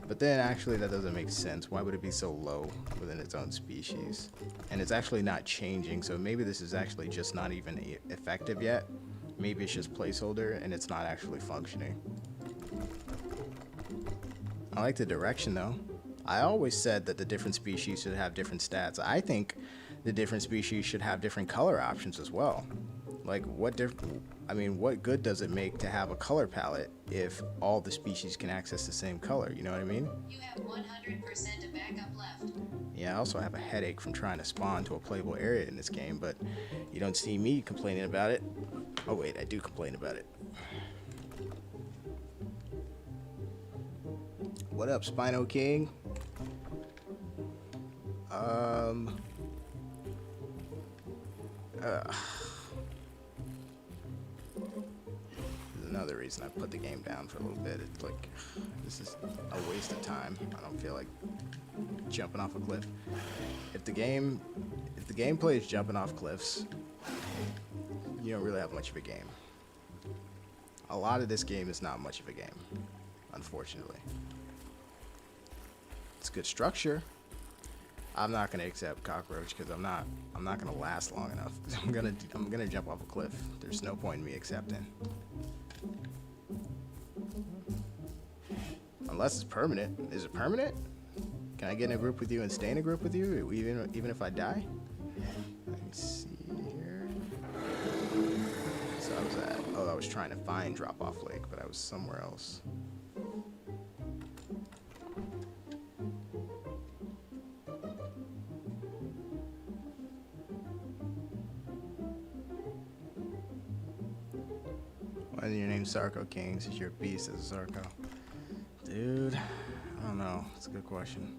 But then actually that doesn't make sense. Why would it be so low within its own species? And it's actually not changing, so maybe this is actually just not even effective yet. Maybe it's just placeholder and it's not actually functioning. I like the direction though. I always said that the different species should have different stats. I think the different species should have different color options as well. Like what good does it make to have a color palette if all the species can access the same color? You know what I mean? You have 100% of backup left. Yeah, I also have a headache from trying to spawn to a playable area in this game, but you don't see me complaining about it. Oh wait, I do complain about it. What up, SuchoKing? another reason I put the game down for a little bit. It's like, this is a waste of time. I don't feel like jumping off a cliff. If the gameplay is jumping off cliffs, you don't really have much of a game. A lot of this game is not much of a game, unfortunately. It's good structure. I'm not gonna accept cockroach because I'm not gonna last long enough. I'm gonna jump off a cliff. There's no point in me accepting. Unless it's permanent. Is it permanent? Can I get in a group with you and stay in a group with you even if I die? Let me see here. So I was at, oh, I was trying to find Drop Off Lake, but I was somewhere else. Why is your name SuchoKing? Since you're a beast as a Sarco. Dude, I don't know. It's a good question.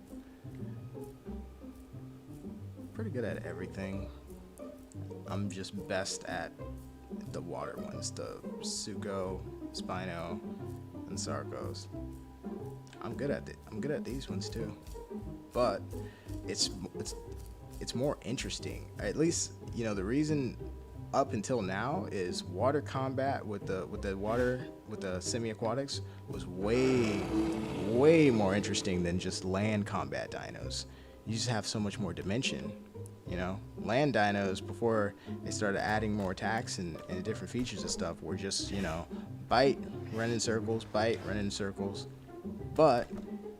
Pretty good at everything. I'm just best at the water ones, the Sucho, Spino, and Sarcos. I'm good at these ones too. But it's more interesting. At least, you know, the reason up until now is water combat with the semi-aquatics was way more interesting than just land combat dinos. You just have so much more dimension, you know. Land dinos, before they started adding more attacks and different features and stuff, were just, you know, bite, run in circles, bite, run in circles. But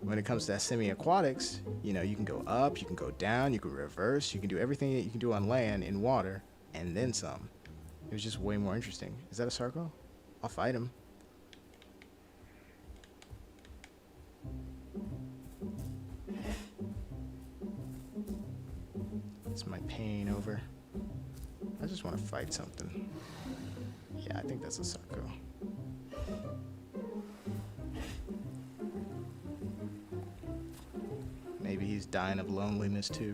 when it comes to that semi-aquatics, you know, you can go up, you can go down, you can reverse, you can do everything that you can do on land in water, and then some. It was just way more interesting. Is that a Sarco? I'll fight him. It's my pain over. I just want to fight something. Yeah, I think that's a Sarco. Maybe he's dying of loneliness too.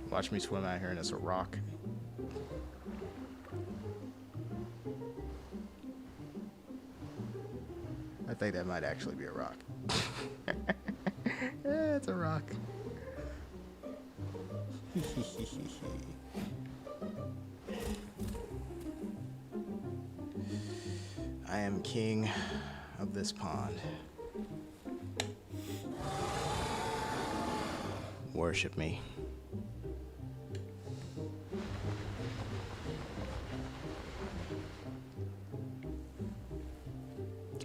Watch me swim out here and it's a rock. I think that might actually be a rock. Yeah, it's a rock. I am king of this pond. Worship me.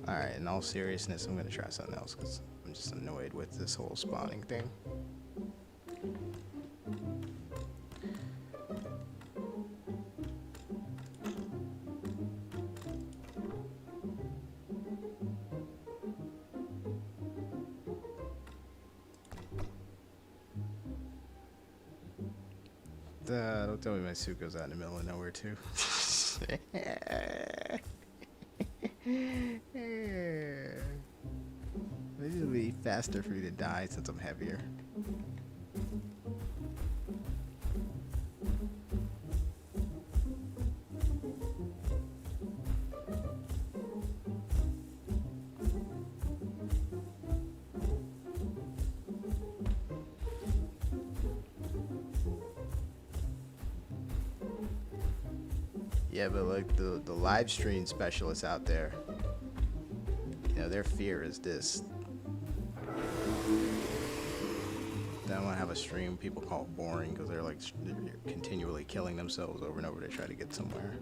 Alright, in all seriousness, I'm gonna try something else because I'm just annoyed with this whole spawning thing. Don't tell me my suit goes out in the middle of nowhere too. Maybe it'll be faster for me to die since I'm heavier. Yeah, but like the live stream specialists out there, you know, their fear is this. They don't want to have a stream people call boring because they're like they're continually killing themselves over and over to try to get somewhere.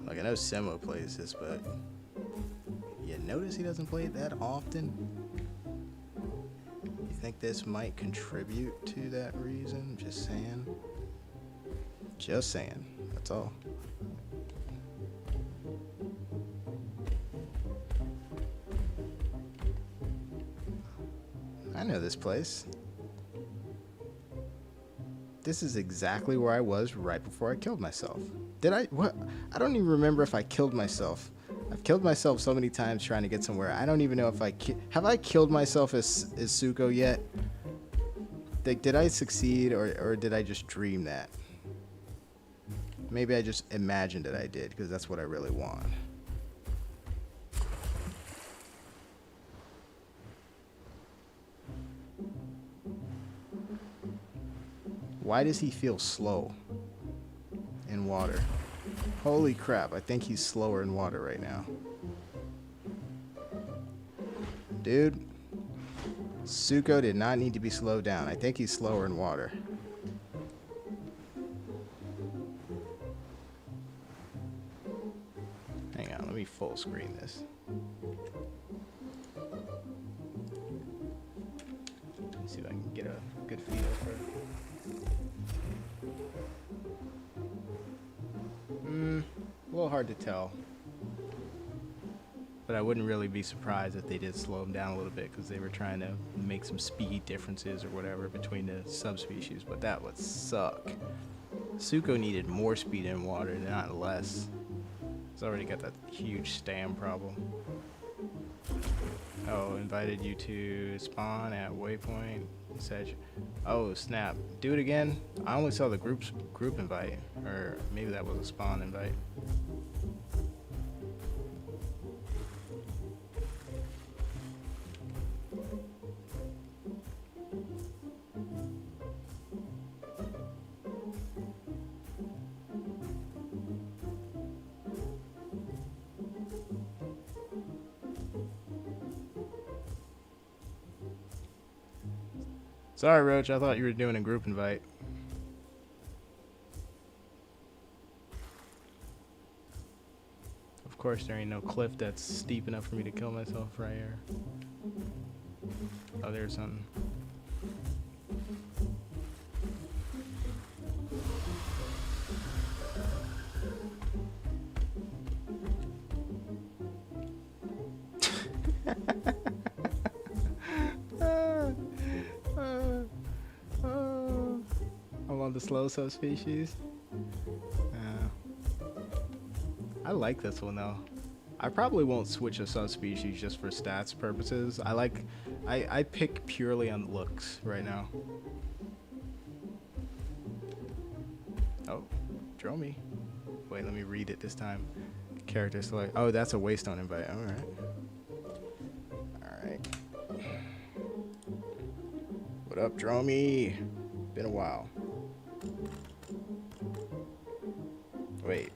Like I know Semo plays this, but you notice he doesn't play it that often. I think this might contribute to that reason. Just saying. Just saying. That's all. I know this place. This is exactly where I was right before I killed myself. Did I? What? I don't even remember if I killed myself. I've killed myself so many times trying to get somewhere. I don't even know if have I killed myself as Sucho yet? Like, did I succeed or did I just dream that? Maybe I just imagined that I did because that's what I really want. Why does he feel slow in water? Holy crap, I think he's slower in water right now. Dude, Sucho did not need to be slowed down. I think he's slower in water. Hang on, let me full screen this. Let's see if I can get a good feel for it. A little hard to tell. But I wouldn't really be surprised if they did slow him down a little bit because they were trying to make some speed differences or whatever between the subspecies, but that would suck. Sucho needed more speed in water, not less. He's already got that huge stam problem. Oh, invited you to spawn at waypoint. Said, oh snap, do it again. I only saw the group invite, or maybe that was a spawn invite. Sorry, Roach, I thought you were doing a group invite. Of course, there ain't no cliff that's steep enough for me to kill myself right here. Oh, there's something. The slow subspecies. I like this one though. I probably won't switch a subspecies just for stats purposes. I pick purely on looks right now. Oh, Dromy. Wait, let me read it this time. Character select. Oh, that's a Waystone invite. All right. What up, Dromy? Been a while. Wait.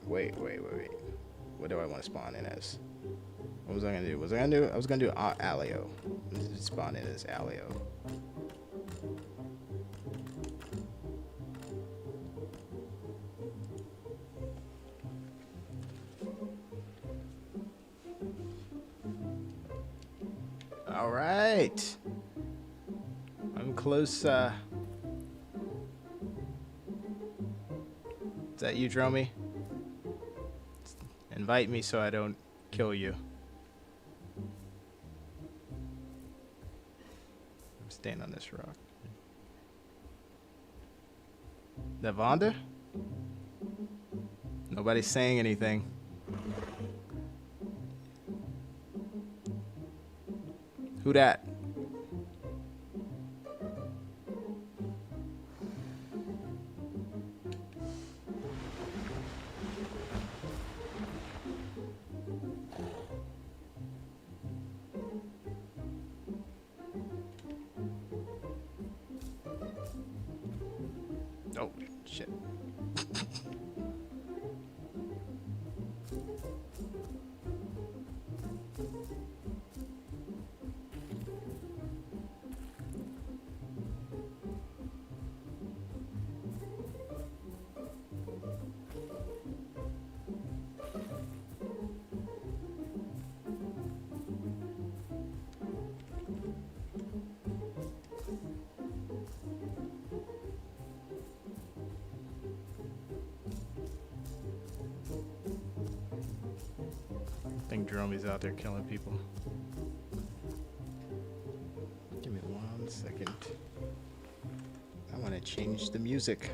What do I want to spawn in as? What was I gonna do? I was gonna do Alio. Spawn in as Alio. All right. I'm close. Is that you, Dromy? Invite me so I don't kill you. I'm staying on this rock. That Vonda? Nobody's saying anything. Who dat? Oh, shit. I think Dromy's out there killing people. Give me 1 second. I want to Can't change the music.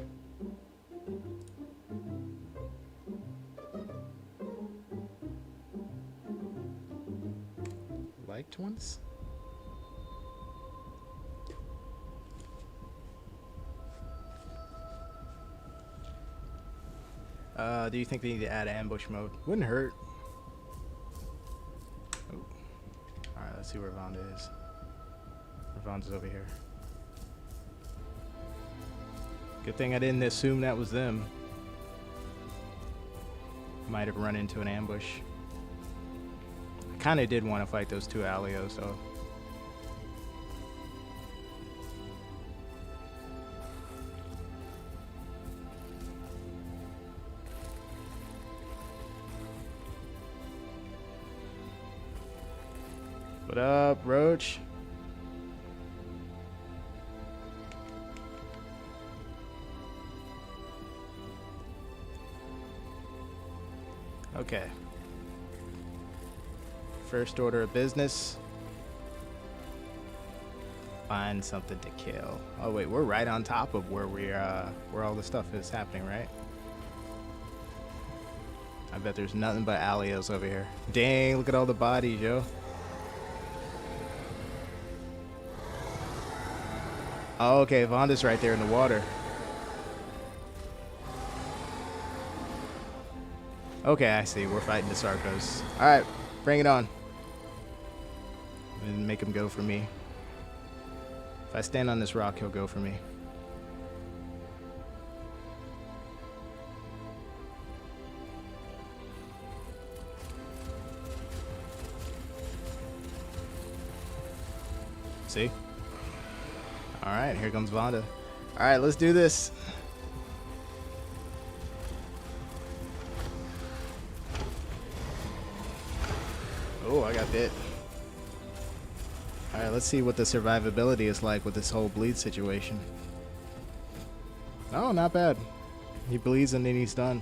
Liked ones? Do you think they need to add ambush mode? Wouldn't hurt. Oh. Alright, let's see where Vonda is. Vonda's over here. Good thing I didn't assume that was them. Might have run into an ambush. I kind of did want to fight those two Alios, so. What up, Roach? Okay. First order of business. Find something to kill. Oh wait, we're right on top of where where all the stuff is happening, right? I bet there's nothing but Alios over here. Dang, look at all the bodies, yo. Oh, okay, Vonda's right there in the water. Okay, I see. We're fighting the Sarcos. Alright, bring it on. And make him go for me. If I stand on this rock, he'll go for me. See? Alright, here comes Vonda. Alright, let's do this. Oh, I got bit. Alright, let's see what the survivability is like with this whole bleed situation. Oh, not bad. He bleeds and then he's done.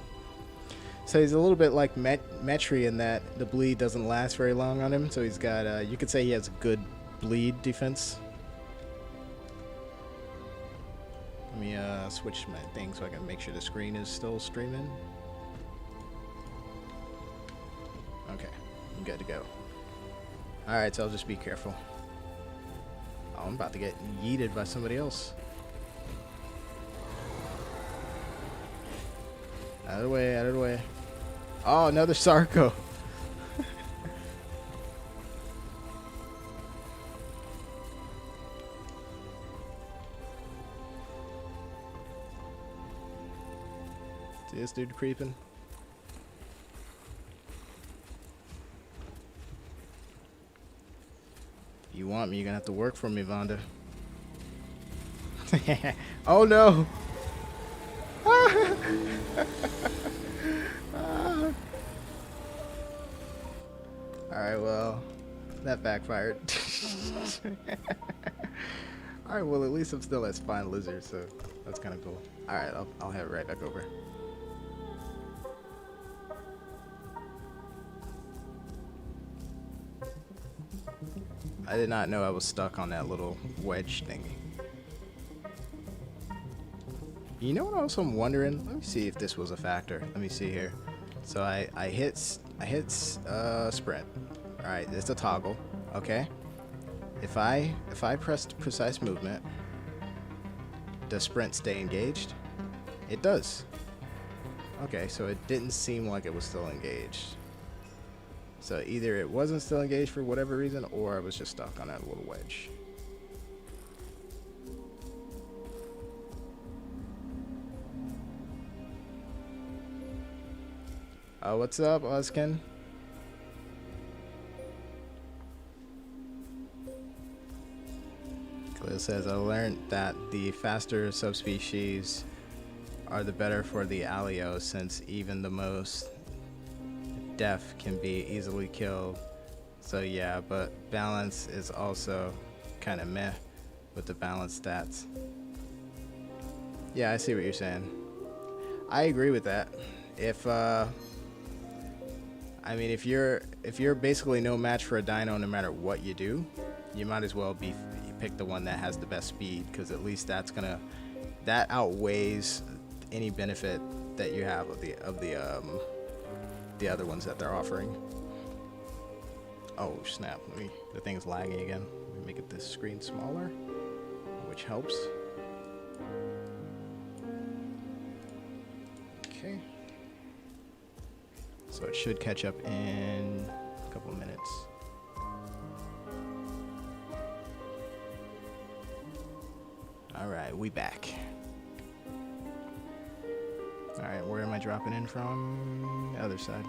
So he's a little bit like Metri in that the bleed doesn't last very long on him. So he's got, you could say he has a good bleed defense. Let me switch my thing so I can make sure the screen is still streaming. Okay, I'm good to go. Alright, so I'll just be careful. Oh, I'm about to get yeeted by somebody else. Out of the way, out of the way. Oh, another Sarco. See this dude creeping? If you want me, you're gonna have to work for me, Vonda. Oh no! Alright, well, that backfired. Alright, well, at least I'm still at Spine Lizard, so that's kind of cool. Alright, I'll head right back over. I did not know I was stuck on that little wedge thingy. You know what else I'm wondering? Let me see if this was a factor. Let me see here. So I hit sprint. All right, it's a toggle. Okay. If I pressed precise movement, does sprint stay engaged? It does. Okay, so it didn't seem like it was still engaged. So either it wasn't still engaged for whatever reason, or I was just stuck on that little wedge. What's up, Ozkin? Cleo says, I learned that the faster subspecies are the better for the Alio, since even the most deaf can be easily killed. So yeah, but balance is also kind of meh with the balance stats. Yeah, I see what you're saying. I agree with that. I mean, if you're basically no match for a dino no matter what you do, you might as well pick the one that has the best speed, because at least that's gonna that outweighs any benefit that you have of the other ones that they're offering. Oh snap! The thing's lagging again. Let me make it this screen smaller, which helps. Okay. So it should catch up in a couple of minutes. Alright, we back. Alright, where am I dropping in from? The other side.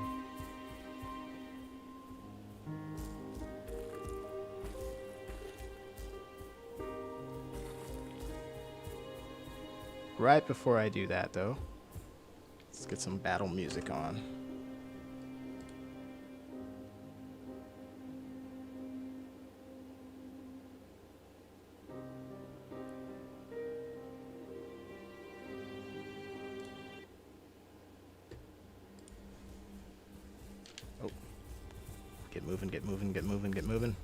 Right before I do that, though, let's get some battle music on. Oh. Get moving, get moving, get moving, get moving.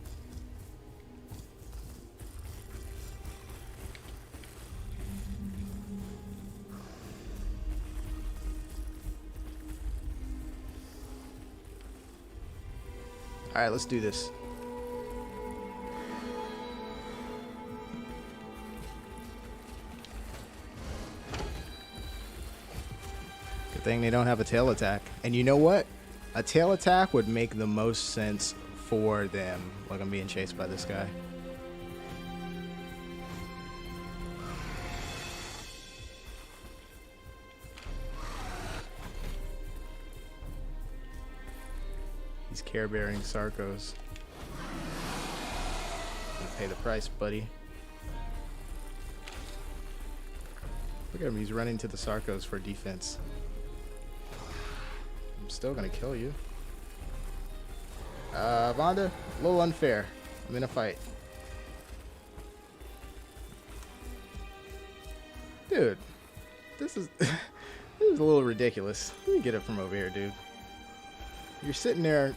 Alright, let's do this. Good thing they don't have a tail attack. And you know what? A tail attack would make the most sense for them. Like, I'm being chased by this guy. These care-bearing Sarcos. Gonna pay the price, buddy. Look at him, he's running to the Sarcos for defense. I'm still gonna kill you. Vonda, a little unfair. I'm in a fight. Dude, this is this is a little ridiculous. Let me get it from over here, dude. You're sitting there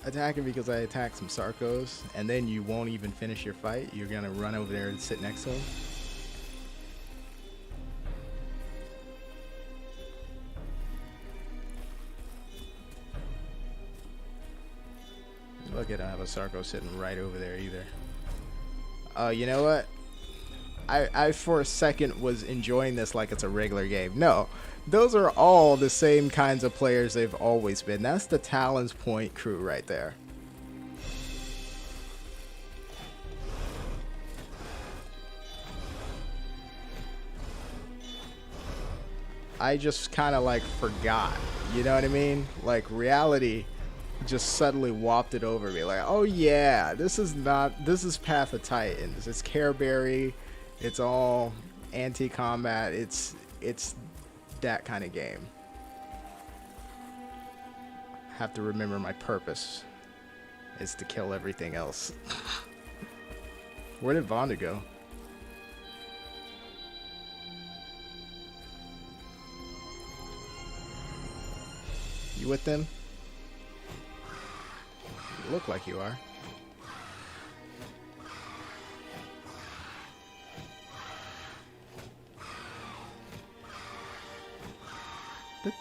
attacking because I attacked some Sarcos, and then you won't even finish your fight. You're gonna run over there and sit next to him. Look at, I have a Sarco sitting right over there either. You know what? I for a second was enjoying this like it's a regular game. No, those are all the same kinds of players they've always been. That's the Talon's Point crew right there. I just kind of like forgot, you know what I mean? Like reality just suddenly wafted over me. Like, oh yeah, this is Path of Titans. It's Careberry. It's all anti-combat. It's that kind of game. Have to remember my purpose is to kill everything else. Where did Vonda go? You with them? You look like you are.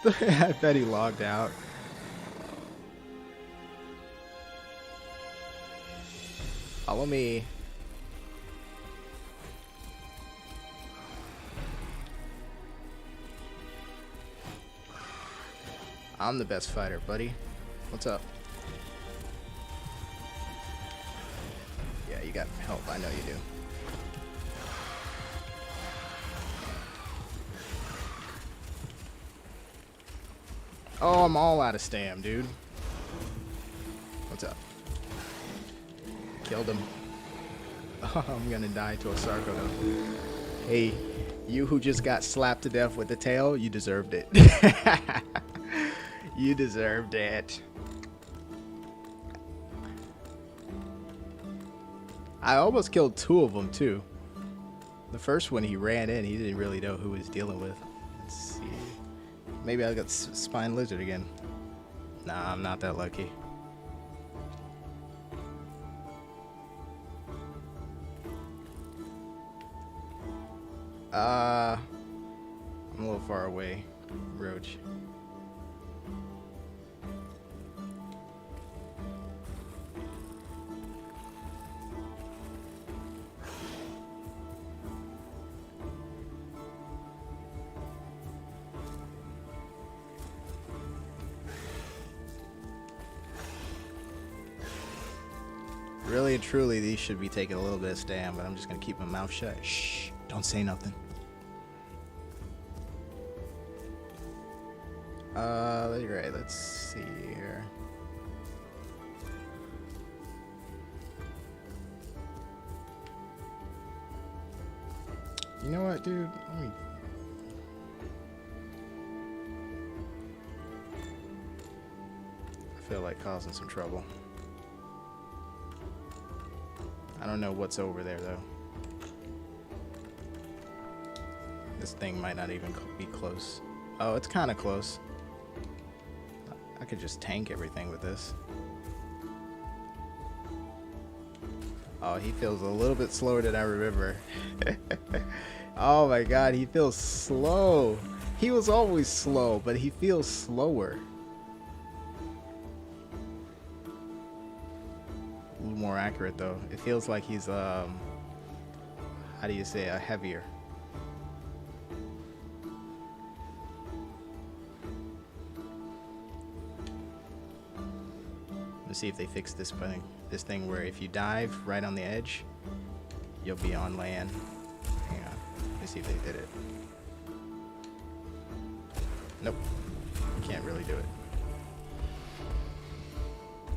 I bet he logged out. Follow me. I'm the best fighter, buddy. What's up? Yeah, you got help. I know you do. Oh, I'm all out of stam, dude. What's up? Killed him. Oh, I'm gonna die to a Sarco though. Hey, you who just got slapped to death with the tail, you deserved it. You deserved it. I almost killed two of them too. The first one he ran in, he didn't really know who he was dealing with. Let's see. Maybe I got Spine Lizard again. Nah, I'm not that lucky. I'm a little far away, Roach. Really and truly, these should be taking a little bit of stam, but I'm just gonna keep my mouth shut. Shh, don't say nothing. Right, let's see here. You know what, dude? Let me... I feel like causing some trouble. I don't know what's over there, though. This thing might not even be close. Oh, it's kind of close. I could just tank everything with this. Oh, he feels a little bit slower than I remember. Oh my god, he feels slow. He was always slow, but he feels slower. A little more accurate though. It feels like he's how do you say, heavier. Let's see if they fix this thing where if you dive right on the edge, you'll be on land. Hang on. Let's see if they did it. Nope. Can't really do it.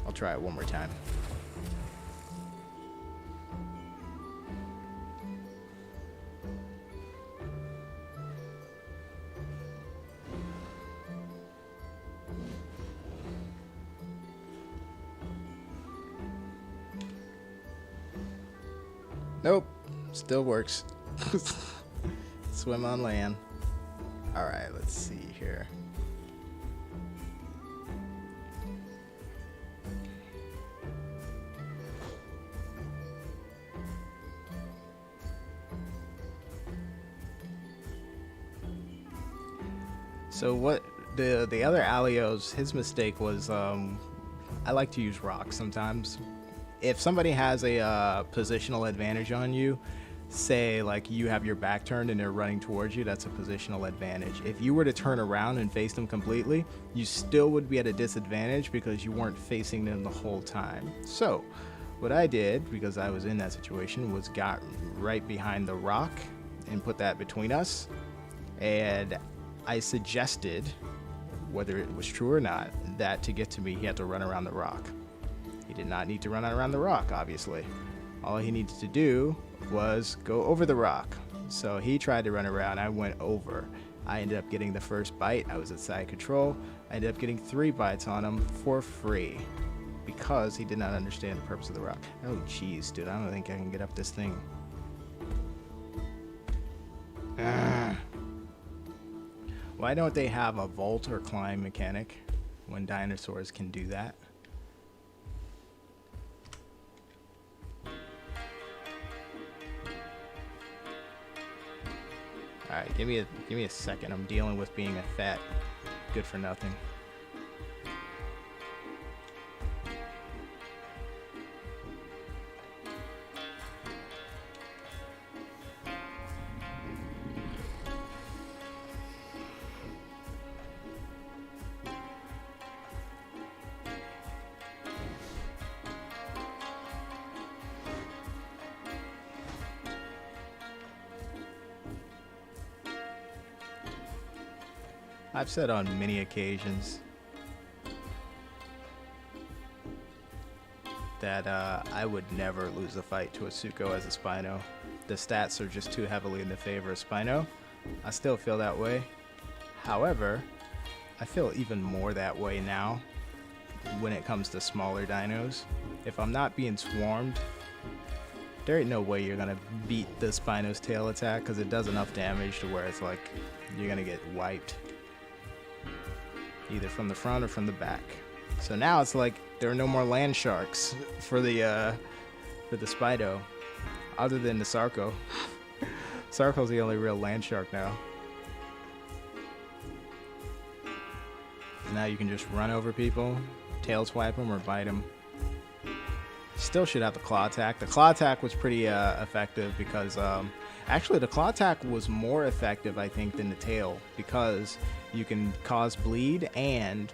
I'll try it one more time. Nope, still works. Swim on land. Alright, let's see here. So what the other Alios, his mistake was I like to use rocks sometimes. If somebody has a positional advantage on you, say like you have your back turned and they're running towards you, that's a positional advantage. If you were to turn around and face them completely, you still would be at a disadvantage because you weren't facing them the whole time. So what I did, because I was in that situation, was got right behind the rock and put that between us. And I suggested, whether it was true or not, that to get to me, he had to run around the rock. He did not need to run around the rock, obviously. All he needed to do was go over the rock. So he tried to run around, I went over. I ended up getting the first bite, I was at side control. I ended up getting 3 bites on him for free because he did not understand the purpose of the rock. Oh jeez, dude, I don't think I can get up this thing. Why don't they have a vault or climb mechanic when dinosaurs can do that? Alright, give me a second. I'm dealing with being a fat good for nothing. I've said on many occasions that I would never lose a fight to a Sucho as a Spino. The stats are just too heavily in the favor of Spino. I still feel that way. However, I feel even more that way now when it comes to smaller dinos. If I'm not being swarmed, there ain't no way you're gonna beat the Spino's tail attack because it does enough damage to where it's like you're gonna get wiped. Either from the front or from the back. So now it's like there are no more land sharks for the Spino, other than the Sarco. Circle's the only real land shark now. Now you can just run over people, tail swipe them, or bite them. Still should have the claw attack. The claw attack was pretty effective because actually the claw attack was more effective, I think, than the tail, because you can cause bleed and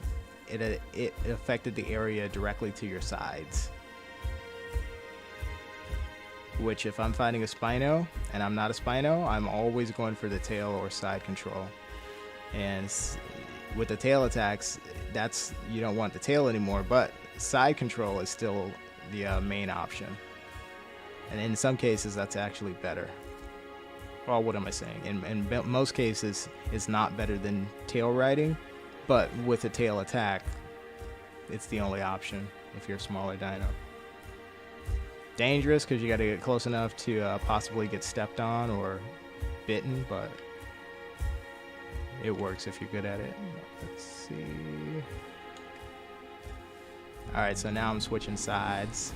it affected the area directly to your sides. Which, if I'm fighting a Spino and I'm not a Spino, I'm always going for the tail or side control. And with the tail attacks, that's, you don't want the tail anymore, but side control is still the main option. And in some cases, that's actually better. Well, what am I saying? In most cases, it's not better than tail riding, but with a tail attack, it's the only option if you're a smaller dino. Dangerous because you got to get close enough to possibly get stepped on or bitten, but it works if you're good at it. Let's see. Alright, so now I'm switching sides.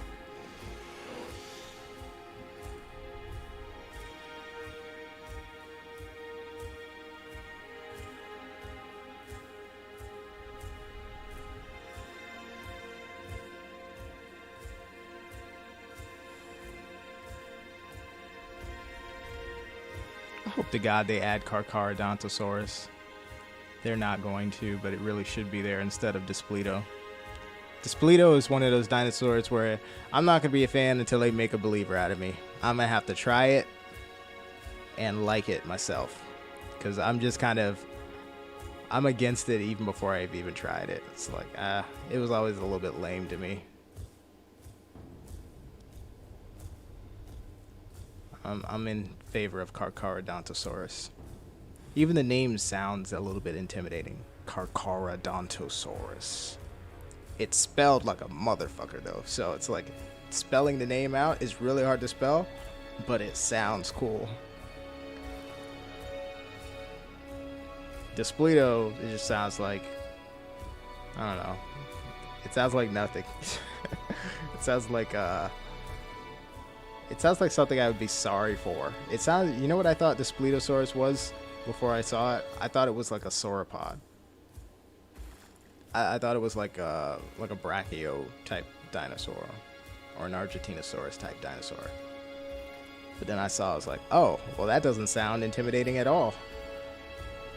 I hope to God they add Carcharodontosaurus. They're not going to, but it really should be there instead of Despleto. Despleto is one of those dinosaurs where I'm not going to be a fan until they make a believer out of me. I'm going to have to try it and like it myself. Because I'm just kind of, I'm against it even before I've even tried it. It's like, it was always a little bit lame to me. I'm in favor of Carcharodontosaurus. Even the name sounds a little bit intimidating. Carcharodontosaurus. It's spelled like a motherfucker though, so it's like spelling the name out is really hard to spell, but it sounds cool. Despleto, it just sounds like, I don't know. It sounds like nothing. It sounds like something I would be sorry for. It sounds, you know what I thought Despledosaurus was before I saw it? I thought it was like a sauropod. I thought it was like a brachio type dinosaur or an Argentinosaurus type dinosaur. But then I saw, I was like, oh, well, that doesn't sound intimidating at all.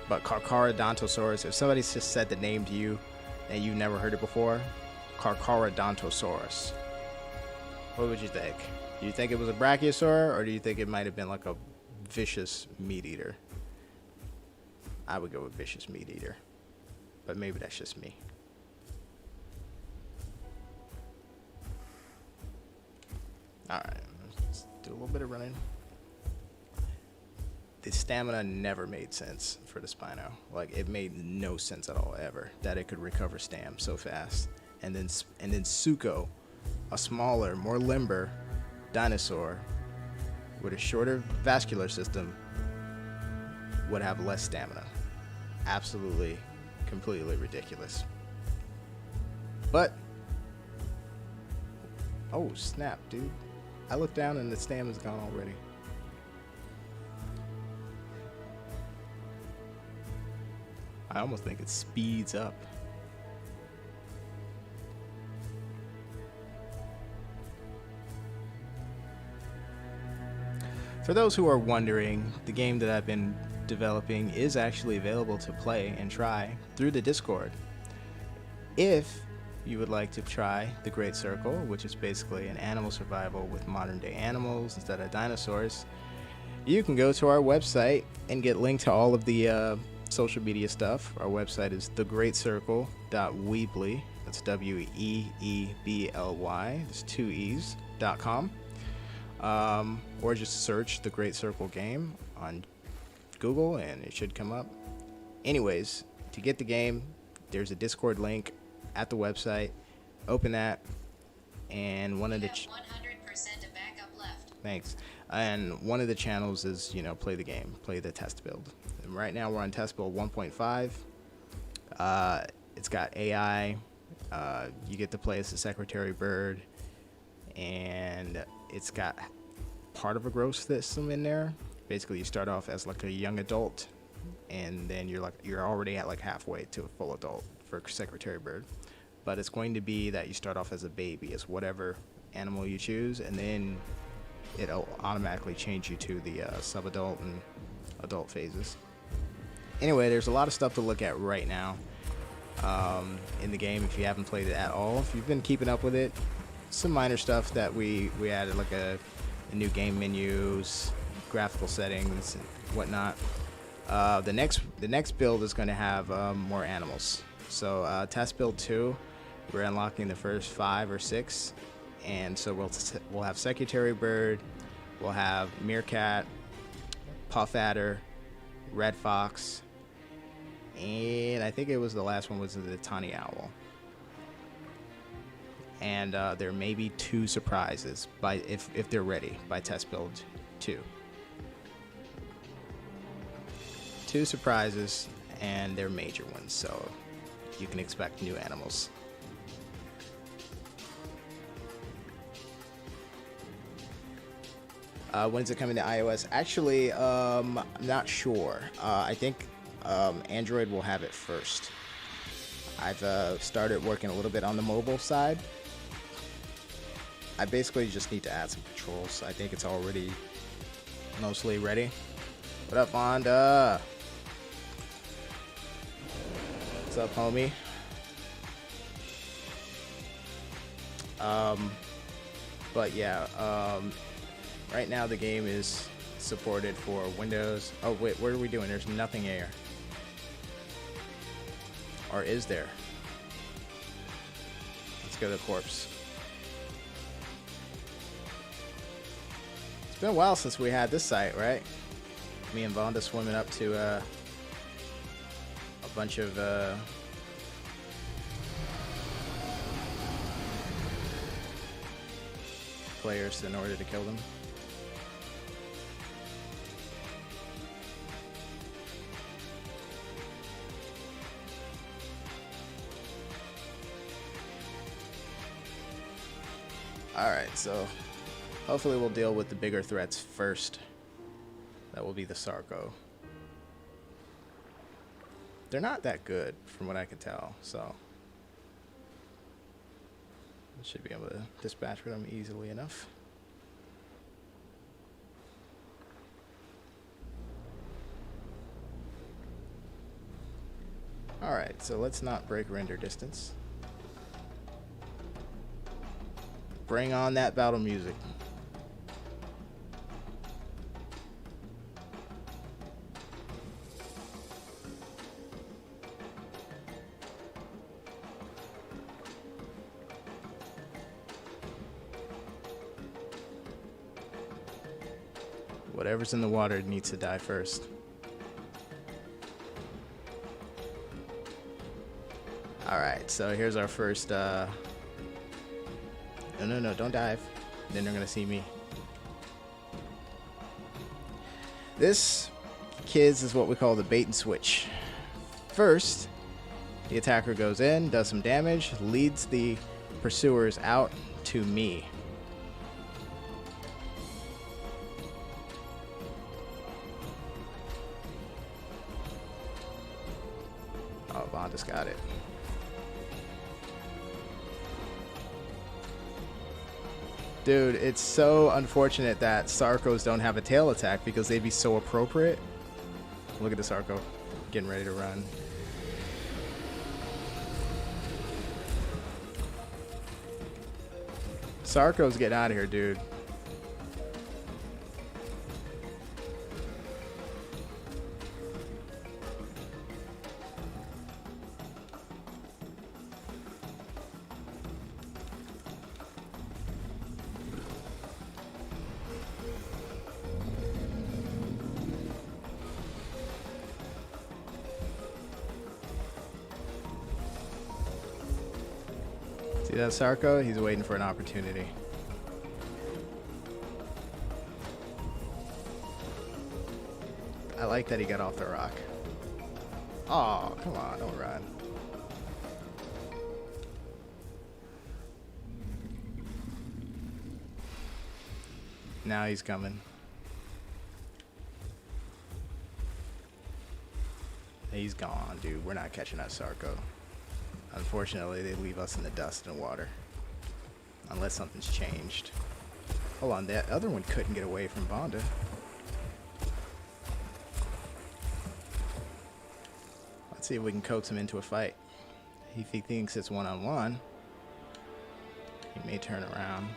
But Carcharodontosaurus, if somebody's just said the name to you and you never heard it before, Carcharodontosaurus, what would you think? Do you think it was a brachiosaur, or do you think it might have been like a vicious meat eater? I would go with vicious meat eater. But maybe that's just me. Alright, let's do a little bit of running. The stamina never made sense for the Spino. Like, it made no sense at all, ever, that it could recover stam so fast. And then Sucho, a smaller, more limber dinosaur with a shorter vascular system, would have less stamina. Absolutely, completely ridiculous. But, oh snap, dude. I looked down and the stamina's gone already. I almost think it speeds up. For those who are wondering, the game that I've been developing is actually available to play and try through the Discord. If you would like to try the Great Circle, which is basically an animal survival with modern day animals instead of dinosaurs, you can go to our website and get linked to all of the social media stuff. Our website is thegreatcircle.weebly. That's WEEBLY. There's 2 E's.com. Or just search The Great Circle Game on Google and it should come up. Anyways, to get the game, there's a Discord link at the website. Open that, and one of the 100% of backup left. thanks. And one of the channels is, play the game, play the test build. And right now we're on test build 1.5. It's got AI. You get to play as the Secretary Bird, and it's got part of a growth system in there, Basically, you start off as like a young adult, and then you're already at like halfway to a full adult for secretary bird. But it's going to be that you start off as a baby, as whatever animal you choose, and then it'll automatically change you to the sub-adult and adult phases. Anyway, there's a lot of stuff to look at right now in the game if you haven't played it at all. If you've been keeping up with it, some minor stuff that we added, like a new game menus, graphical settings, and whatnot. The next build is going to have more animals. So test build 2, we're unlocking the first 5 or 6, and so we'll have secretary bird, we'll have meerkat, puff adder, red fox, and I think it was the last one was the tawny owl. And there may be 2 surprises if they're ready by test build 2. 2 surprises, and they're major ones, so you can expect new animals. When's it coming to iOS? Actually, I'm not sure. I think Android will have it first. I've started working a little bit on the mobile side. I basically just need to add some controls. I think it's already mostly ready. What up, Fonda? What's up, homie? But yeah, right now the game is supported for Windows. Oh wait, what are we doing? There's nothing here. Or is there? Let's go to the corpse. It's been a while since we had this site, right? Me and Vonda swimming up to a bunch of players in order to kill them. Alright, so hopefully we'll deal with the bigger threats first. That will be the Sarco. They're not that good from what I can tell, so I should be able to dispatch with them easily enough. Alright, so let's not break render distance. Bring on that battle music. Whatever's in the water needs to die first. Alright, so here's our first no, don't dive. Then they're gonna see me. This, kids, is what we call the bait and switch. First, the attacker goes in, does some damage, leads the pursuers out to me. Oh, Bond just got it. Dude, it's so unfortunate that Sarcos don't have a tail attack because they'd be so appropriate. Look at the Sarco getting ready to run. Sarco's getting out of here, dude. See that Sarco? He's waiting for an opportunity. I like that he got off the rock. Oh, come on, don't run. Now he's coming. He's gone, dude. We're not catching that Sarco. Unfortunately, they leave us in the dust and water. Unless something's changed. Hold on, that other one couldn't get away from Vonda. Let's see if we can coax him into a fight. If he thinks it's one-on-one, he may turn around.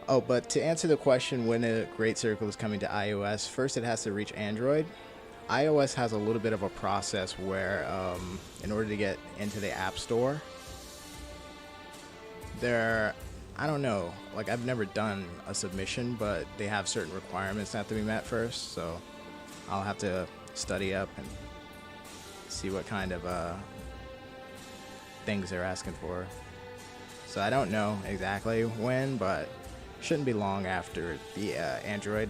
Oh, but to answer the question when a Great Circle is coming to iOS, first it has to reach Android. iOS has a little bit of a process where, in order to get into the App Store, I don't know, like I've never done a submission, but they have certain requirements that have to be met first, so I'll have to study up and see what kind of things they're asking for. So I don't know exactly when, but shouldn't be long after the Android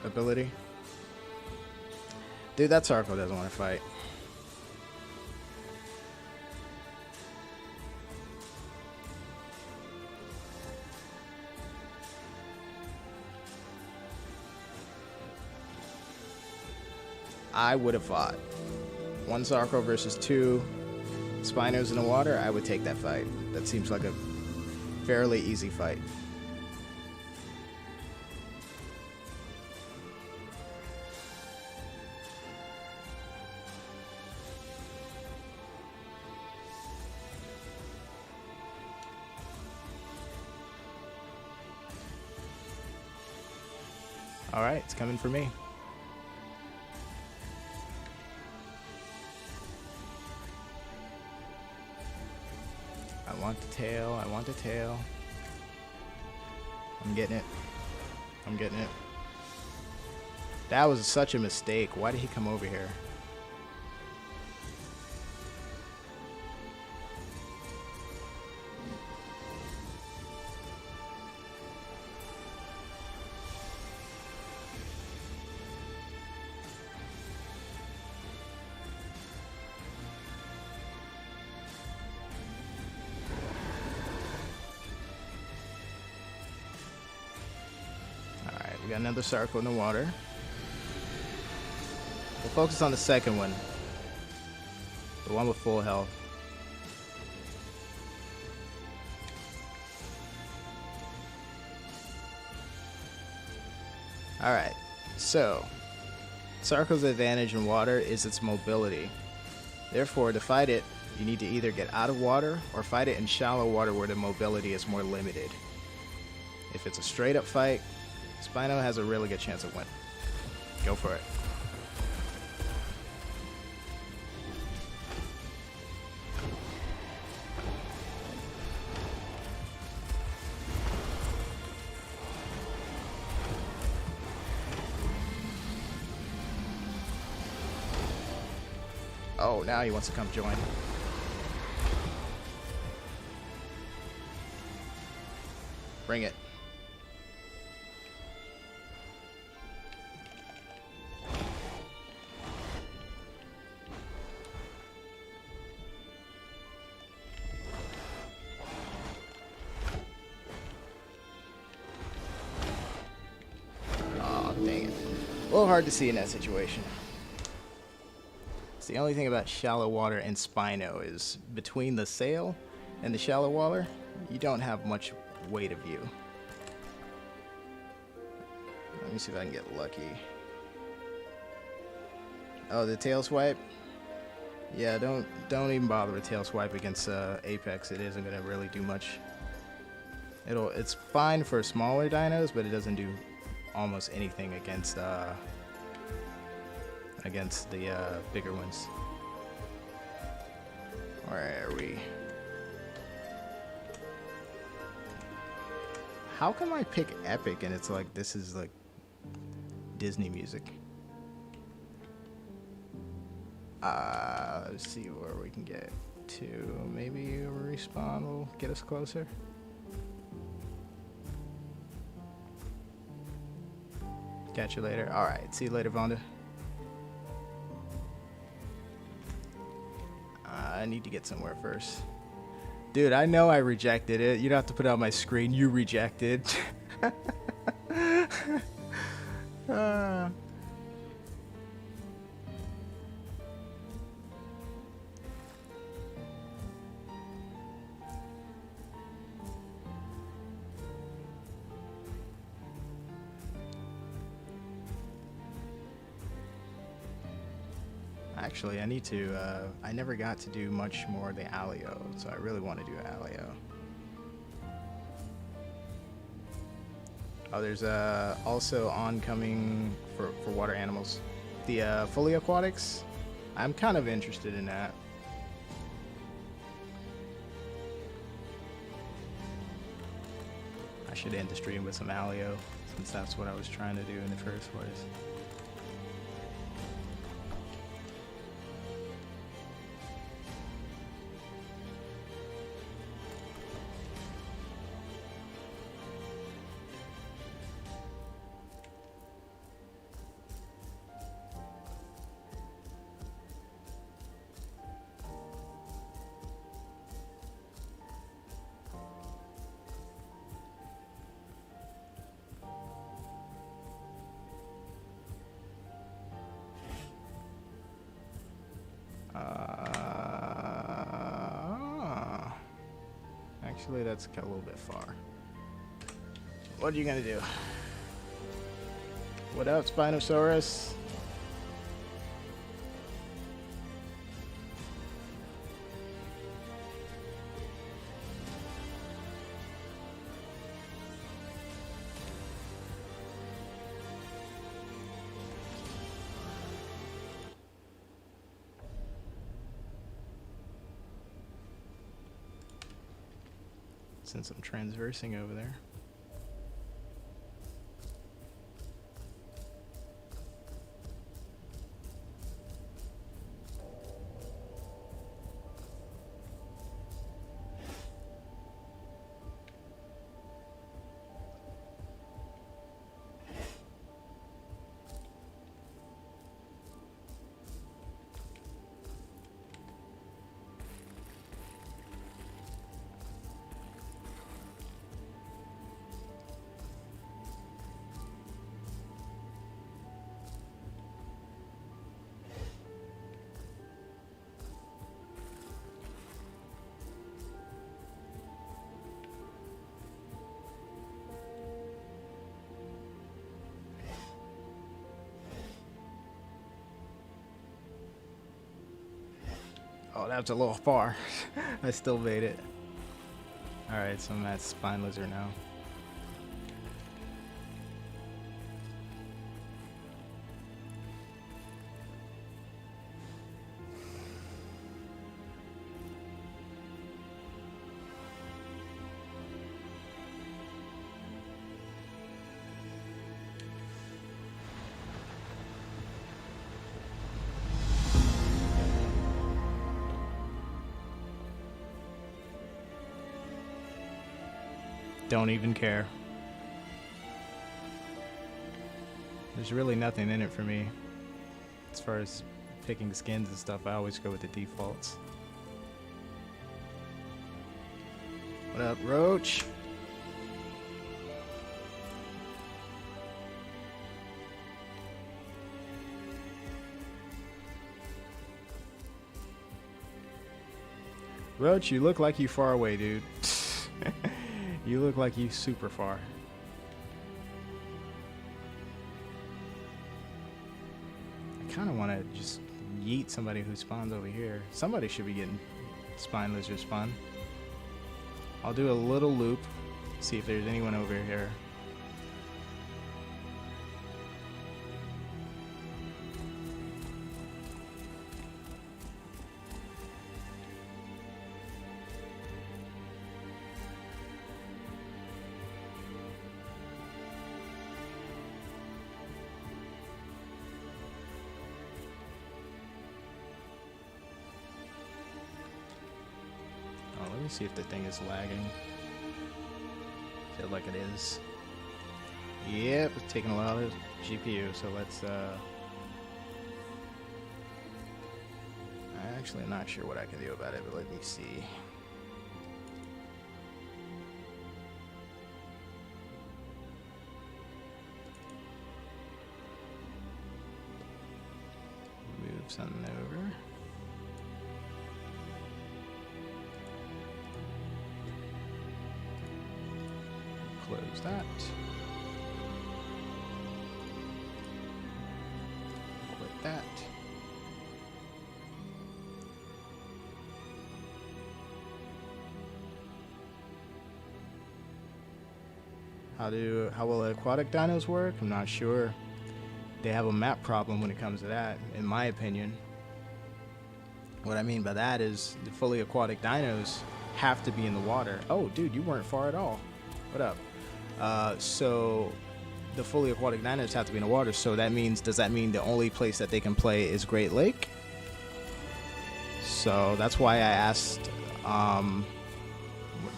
ability. Dude, that Sarco doesn't want to fight. I would have fought. One Sarco versus two Spinos in the water, I would take that fight. That seems like a fairly easy fight. Alright, it's coming for me. I want the tail, I want the tail. I'm getting it. I'm getting it. That was such a mistake. Why did he come over here? We got another Sarco in the water. We'll focus on the second one. The one with full health. Alright, so Sarco's advantage in water is its mobility. Therefore, to fight it, you need to either get out of water or fight it in shallow water where the mobility is more limited. If it's a straight up fight, Spino has a really good chance of winning. Go for it. Oh, now he wants to come join. Bring it. A little hard to see in that situation. It's the only thing about shallow water and Spino is between the sail and the shallow water, you don't have much weight of view. Let me see if I can get lucky. Oh, the tail swipe? Yeah, don't even bother with tail swipe against Apex. It isn't gonna really do much. It's fine for smaller dinos, but it doesn't do almost anything against the bigger ones. Where are we? How come I pick Epic and it's like this is like Disney music? Let's see where we can get to. Maybe a respawn will get us closer. Catch you later. Alright, see you later, Vonda. I need to get somewhere first. Dude, I know I rejected it. You don't have to put it on my screen. You rejected. Actually, I need to, I never got to do much more of the Alio, so I really want to do Alio. Oh, there's also oncoming for water animals. The fully aquatics, I'm kind of interested in that. I should end the stream with some Alio, since that's what I was trying to do in the first place. Actually, that's a little bit far. What are you gonna do? What up, Spinosaurus? Since I'm transversing over there. Oh, that was a little far. I still made it. Alright, so I'm at Spine Lizard now. Don't even care. There's really nothing in it for me. As far as picking skins and stuff, I always go with the defaults. What up, Roach? Roach, you look like you far away, dude. You look like you super far. I kind of want to just yeet somebody who spawns over here. Somebody should be getting Spine Lizard spawn. I'll do a little loop, see if there's anyone over here. Let me see if the thing is lagging. Feel like it is. Yep, it's taking a lot of GPU, so let's I'm actually not sure what I can do about it, but let me see. Move something over. Close that. Quit that. How will aquatic dinos work? I'm not sure. They have a map problem when it comes to that, in my opinion. What I mean by that is the fully aquatic dinos have to be in the water. Oh, dude, you weren't far at all. What up? So the fully aquatic dinos have to be in the water. So that means, does that mean the only place that they can play is Great Lake? So that's why I asked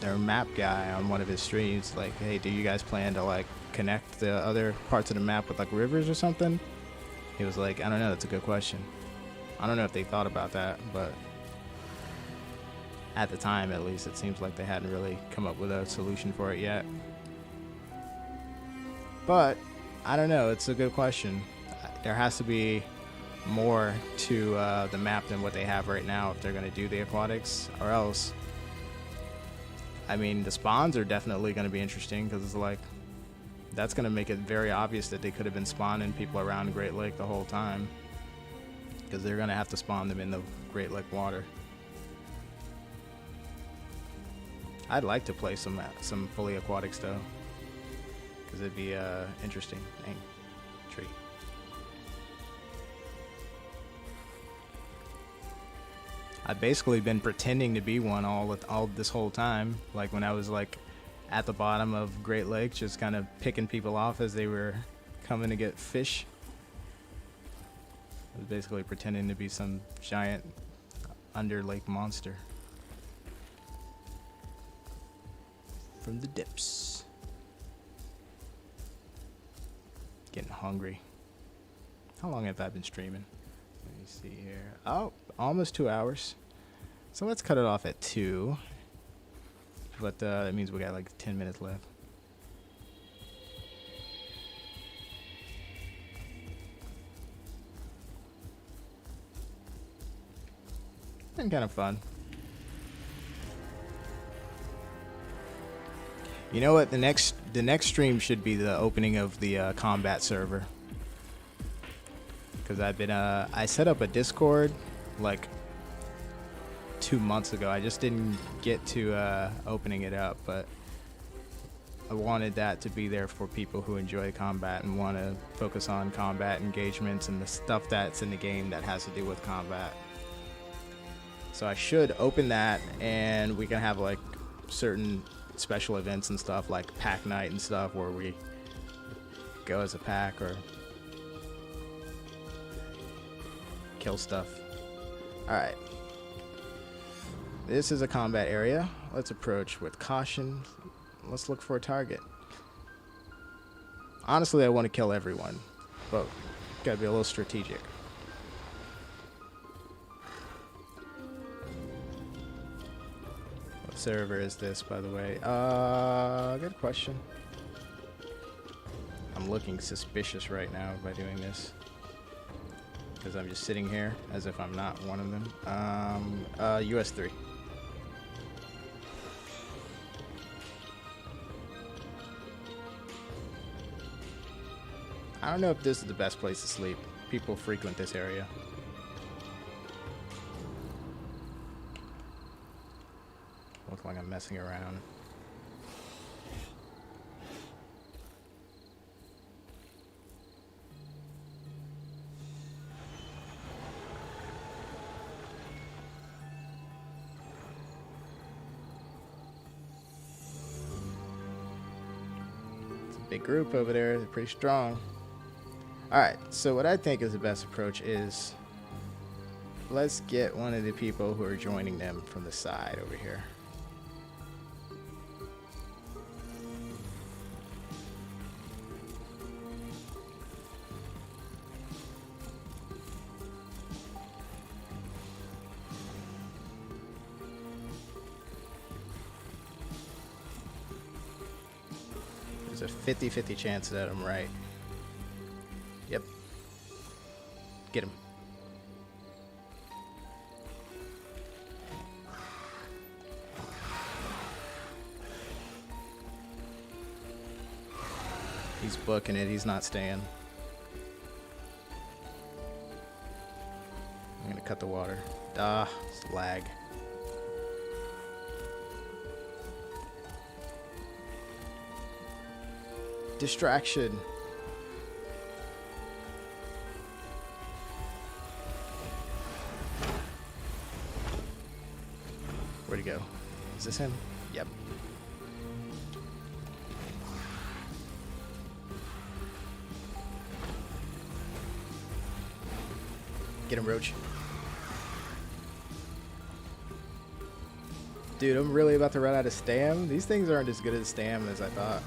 their map guy on one of his streams, like, hey, do you guys plan to like connect the other parts of the map with like rivers or something? He was like, I don't know, that's a good question. I don't know if they thought about that, but at the time at least it seems like they hadn't really come up with a solution for it yet. But I don't know, it's a good question. There has to be more to the map than what they have right now if they're going to do the aquatics, or else, I mean, the spawns are definitely going to be interesting, because it's like, that's going to make it very obvious that they could have been spawning people around Great Lake the whole time, because they're going to have to spawn them in the Great Lake water. I'd like to play some fully aquatics though, because it'd be interesting. Dang, tree. I've basically been pretending to be one all this whole time. Like when I was like at the bottom of Great Lake, just kind of picking people off as they were coming to get fish. I was basically pretending to be some giant under lake monster from the dips. Getting hungry. How long have I been streaming? Let me see here. Oh, almost 2 hours. So let's cut it off at 2. But that means we got like 10 minutes left. Been kind of fun. You know what? The next stream should be the opening of the combat server. Because I've been I set up a Discord like 2 months ago. I just didn't get to opening it up, but I wanted that to be there for people who enjoy combat and want to focus on combat engagements and the stuff that's in the game that has to do with combat. So I should open that, and we can have like certain special events and stuff like pack night and stuff where we go as a pack or kill stuff. Alright. This is a combat area. Let's approach with caution. Let's look for a target. Honestly, I want to kill everyone, but gotta be a little strategic. What server is this, by the way? Good question. I'm looking suspicious right now by doing this, because I'm just sitting here as if I'm not one of them. US 3. I don't know if this is the best place to sleep. People frequent this area. Look like I'm messing around. It's a big group over there. They're pretty strong. Alright, so what I think is the best approach is let's get one of the people who are joining them from the side over here. There's a 50-50 chance that I'm right. Yep. Get him. He's booking it. He's not staying. I'm gonna cut the water. It's lag. Distraction. Where'd he go? Is this him? Yep. Get him, Roach. Dude, I'm really about to run out of stam. These things aren't as good as stam as I thought.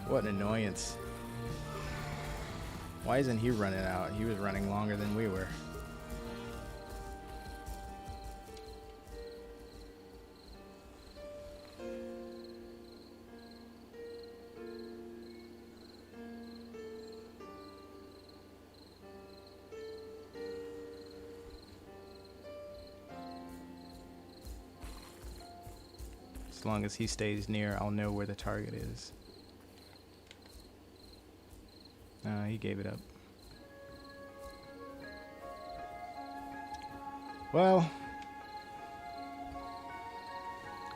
What an annoyance. Why isn't he running out? He was running longer than we were. As long as he stays near, I'll know where the target is. He gave it up. Well,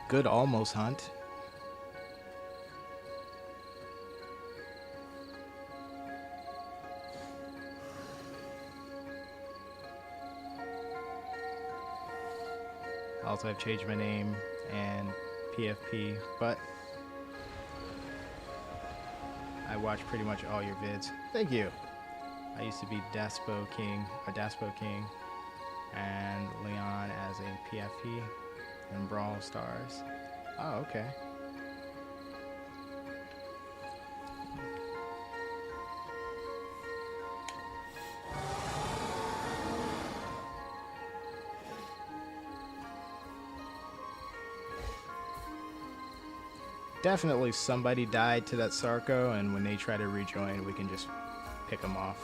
good almost hunt. Also, I've changed my name and PFP, but I watch pretty much all your vids. Thank you. I used to be DaspoKing, and Leon as a PFP and Brawl Stars. Oh, okay. Definitely somebody died to that Sarco, and when they try to rejoin, we can just pick them off.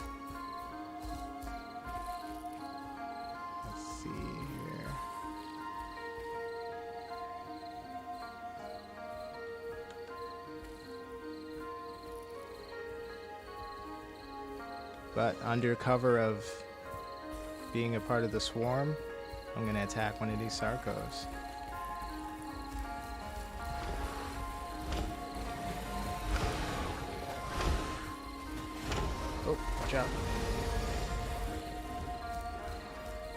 Let's see here. But under cover of being a part of the swarm, I'm gonna attack one of these Sarcos. Oh, watch out.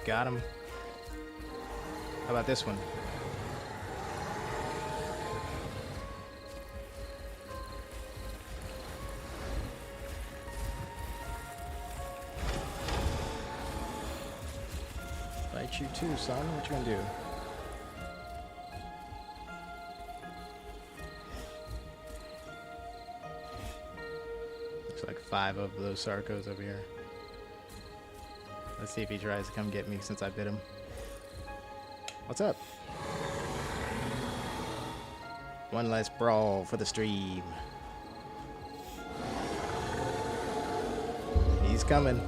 Got him. How about this one? Fight you too, son. What you gonna do? Looks like 5 of those Sarcos over here. Let's see if he tries to come get me since I bit him. What's up? One less brawl for the stream. He's coming.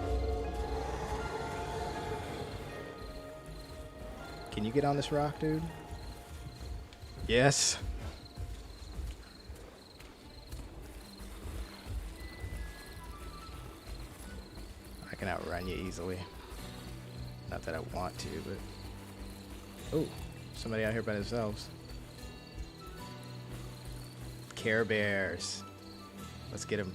Can you get on this rock, dude? Yes. I can outrun you easily. Not that I want to, but... Oh, somebody out here by themselves. Care Bears. Let's get him.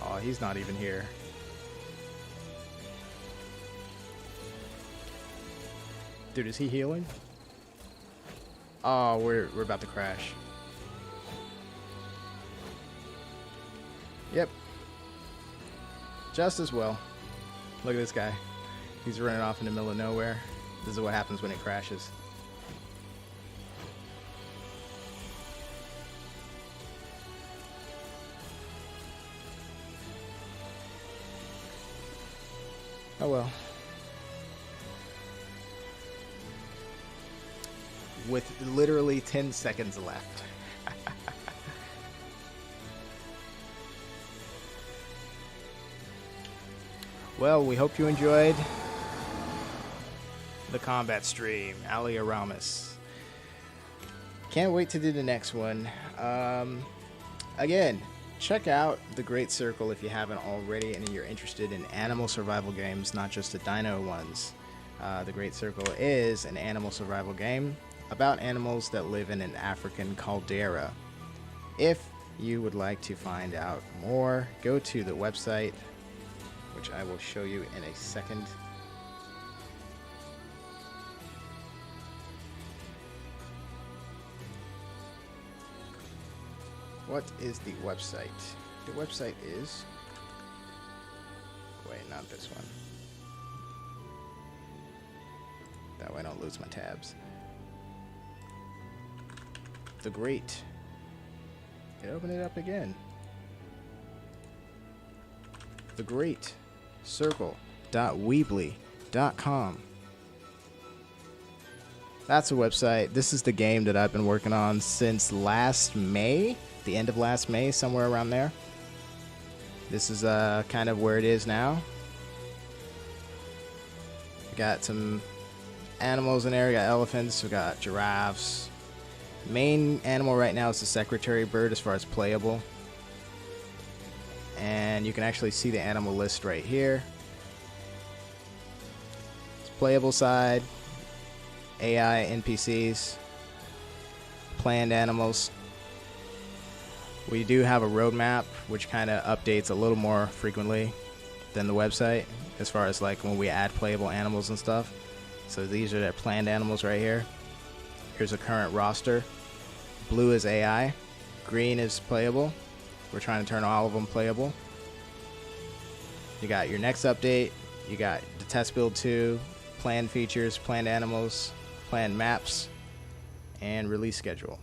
Oh, he's not even here. Dude, is he healing? Oh, we're about to crash. Yep. Just as well. Look at this guy. He's running off in the middle of nowhere. This is what happens when it crashes. Oh well. With literally 10 seconds left. Well, we hope you enjoyed the combat stream, Alioramus. Can't wait to do the next one. Again, check out The Great Circle if you haven't already and you're interested in animal survival games, not just the dino ones. The Great Circle is an animal survival game about animals that live in an African caldera. If you would like to find out more, go to the website, which I will show you in a second. What is the website? The website is... Wait, not this one. That way I don't lose my tabs. The Great. Open it up again. The Great Circle.weebly.com. That's a website. This is the game that I've been working on since last May, the end of last May, somewhere around there. This is kind of where it is now. We got some animals in there. We got elephants. We got giraffes. Main animal right now is the secretary bird as far as playable. And you can actually see the animal list right here. It's playable side, AI, NPCs, planned animals. We do have a roadmap which kind of updates a little more frequently than the website as far as like when we add playable animals and stuff. So these are the planned animals right here. Here's a current roster. Blue is AI, green is playable. We're trying to turn all of them playable. You got your next update, you got the test build 2, planned features, planned animals, planned maps, and release schedule.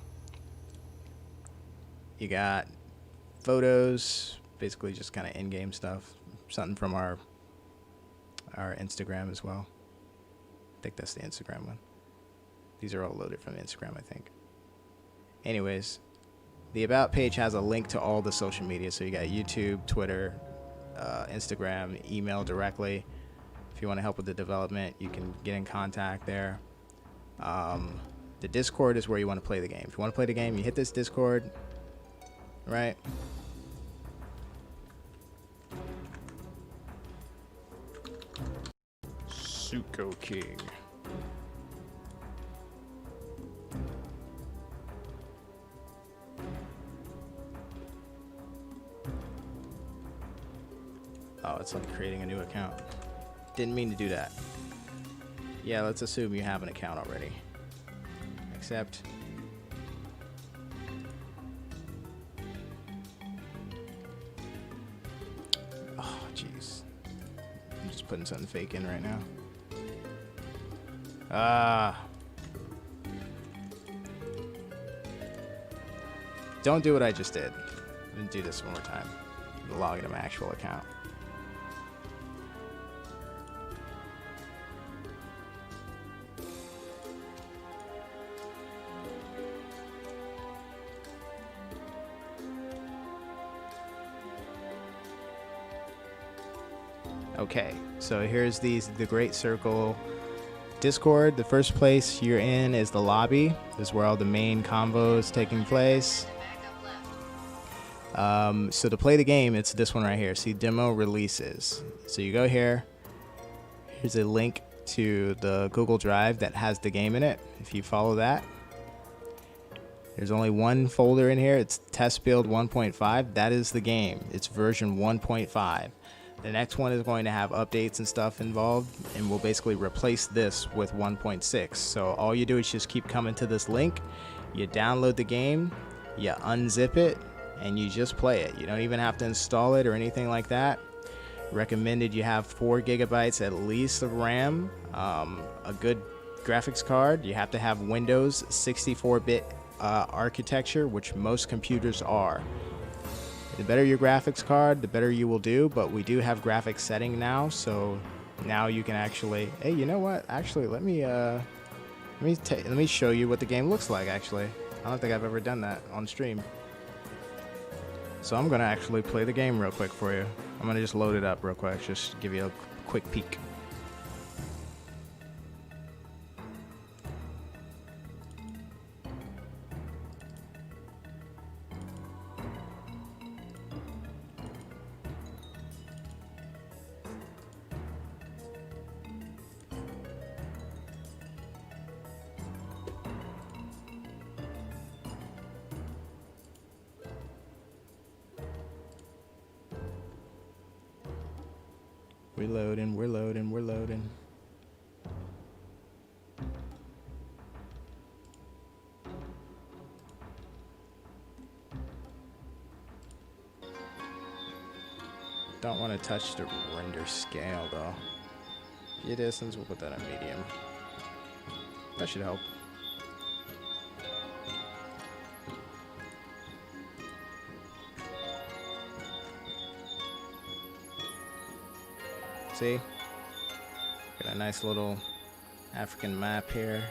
You got photos, basically just kind of in-game stuff, something from our Instagram as well. I think that's the Instagram one. These are all loaded from Instagram, I think. Anyways, the About page has a link to all the social media. So you got YouTube, Twitter, Instagram, email directly. If you want to help with the development, you can get in contact there. The Discord is where you want to play the game. If you want to play the game, you hit this Discord, right? SuchoKing. Oh, it's like creating a new account. Didn't mean to do that. Yeah, let's assume you have an account already. Accept. Oh, jeez. I'm just putting something fake in right now. Don't do what I just did. I'm gonna do this one more time. Log into my actual account. Okay, so here's the Great Circle Discord. The first place you're in is the lobby. This is where all the main convo is taking place. So to play the game, it's this one right here. See, demo releases. So you go here. Here's a link to the Google Drive that has the game in it. If you follow that, there's only one folder in here. It's test build 1.5. That is the game. It's version 1.5. The next one is going to have updates and stuff involved, and we'll basically replace this with 1.6. So all you do is just keep coming to this link, you download the game, you unzip it, and you just play it. You don't even have to install it or anything like that. Recommended you have 4 gigabytes at least of RAM, a good graphics card. You have to have Windows 64-bit architecture, which most computers are. The better your graphics card, the better you will do, but we do have graphics setting now, so now you can actually, hey, you know what? Actually, let me show you what the game looks like. Actually, I don't think I've ever done that on stream. So I'm gonna actually play the game real quick for you. I'm gonna just load it up real quick, just give you a quick peek. We're loading. Don't want to touch the render scale though. View distance, we'll put that on medium. That should help. See? Got a nice little African map here.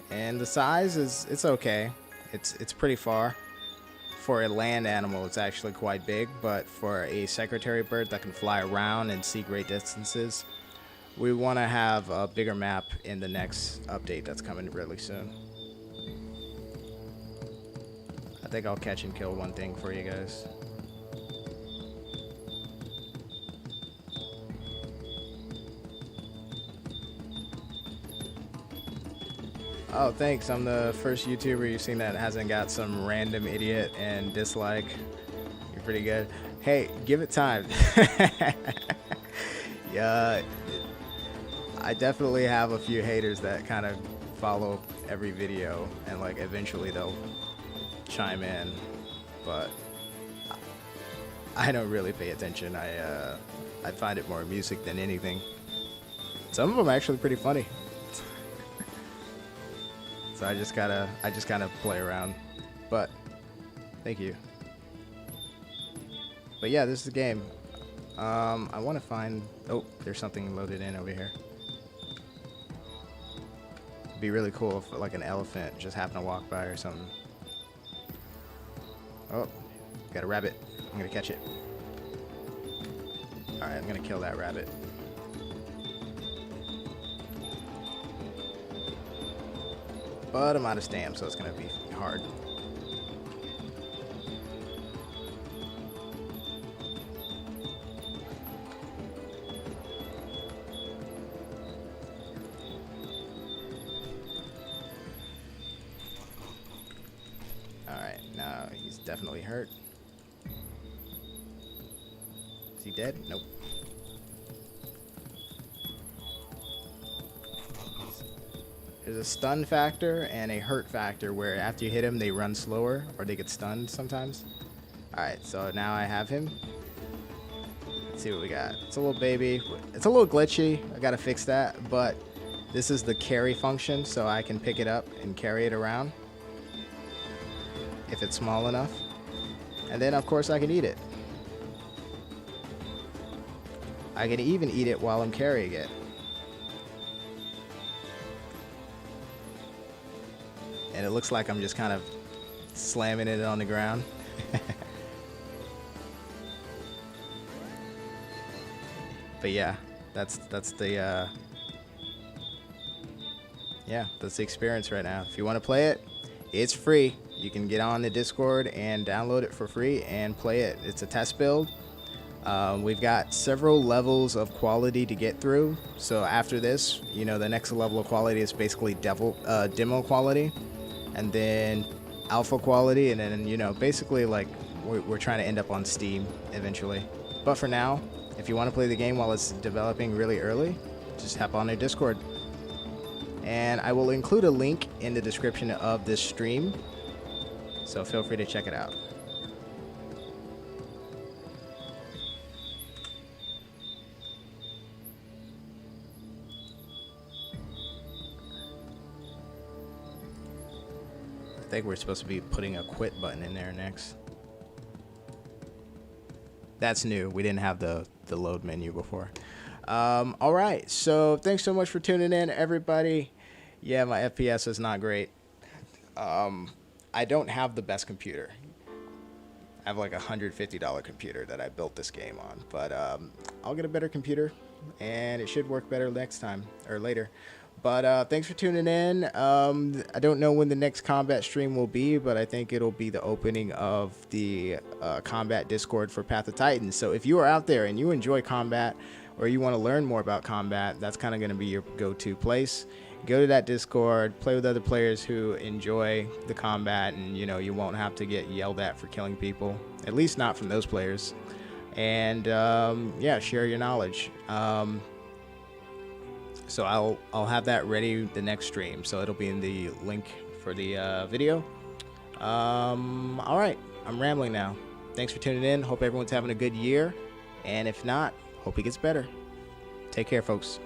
And the size is, it's okay. It's pretty far. For a land animal, it's actually quite big, but for a secretary bird that can fly around and see great distances, we want to have a bigger map in the next update that's coming really soon. I think I'll catch and kill one thing for you guys. Oh, thanks. I'm the first YouTuber you've seen that hasn't got some random idiot and dislike. You're pretty good. Hey, give it time. Yeah, I definitely have a few haters that kind of follow every video and like eventually they'll chime in, but I don't really pay attention. I find it more music than anything. Some of them are actually pretty funny. So I just kind of play around, but thank you. But yeah, this is the game. I want to find, oh, there's something loaded in over here. It'd be really cool if like an elephant just happened to walk by or something. Oh, got a rabbit. I'm gonna catch it. All right, I'm gonna kill that rabbit. But I'm out of stamps, so it's gonna be hard. Alright, now he's definitely hurt. Is he dead? Nope. There's a stun factor and a hurt factor where after you hit him, they run slower or they get stunned sometimes. Alright, so now I have him. Let's see what we got. It's a little baby. It's a little glitchy. I gotta fix that, but this is the carry function, so I can pick it up and carry it around if it's small enough. And then, of course, I can eat it. I can even eat it while I'm carrying it. And it looks like I'm just kind of slamming it on the ground. But yeah, that's the experience right now. If you want to play it, it's free. You can get on the Discord and download it for free and play it. It's a test build. We've got several levels of quality to get through. So after this, you know, the next level of quality is basically demo quality. And then alpha quality, and then, you know, basically like we're trying to end up on Steam eventually. But for now, if you want to play the game while it's developing really early, just hop on their Discord. And I will include a link in the description of this stream, so feel free to check it out. I think we're supposed to be putting a quit button in there next. That's new. We didn't have the load menu before. All right. So thanks so much for tuning in, everybody. Yeah, my FPS is not great. I don't have the best computer. I have like a $150 computer that I built this game on, but I'll get a better computer, and it should work better next time or later. But thanks for tuning in. I don't know when the next combat stream will be, but I think it'll be the opening of the combat Discord for Path of Titans. So if you are out there and you enjoy combat, or you want to learn more about combat, that's kind of going to be your go-to place. Go to that Discord, play with other players who enjoy the combat, and you won't have to get yelled at for killing people, at least not from those players. And yeah, share your knowledge. So I'll have that ready the next stream, so it'll be in the link for the video. All right, I'm rambling now. Thanks for tuning in. Hope everyone's having a good year, and if not, hope it gets better. Take care, folks.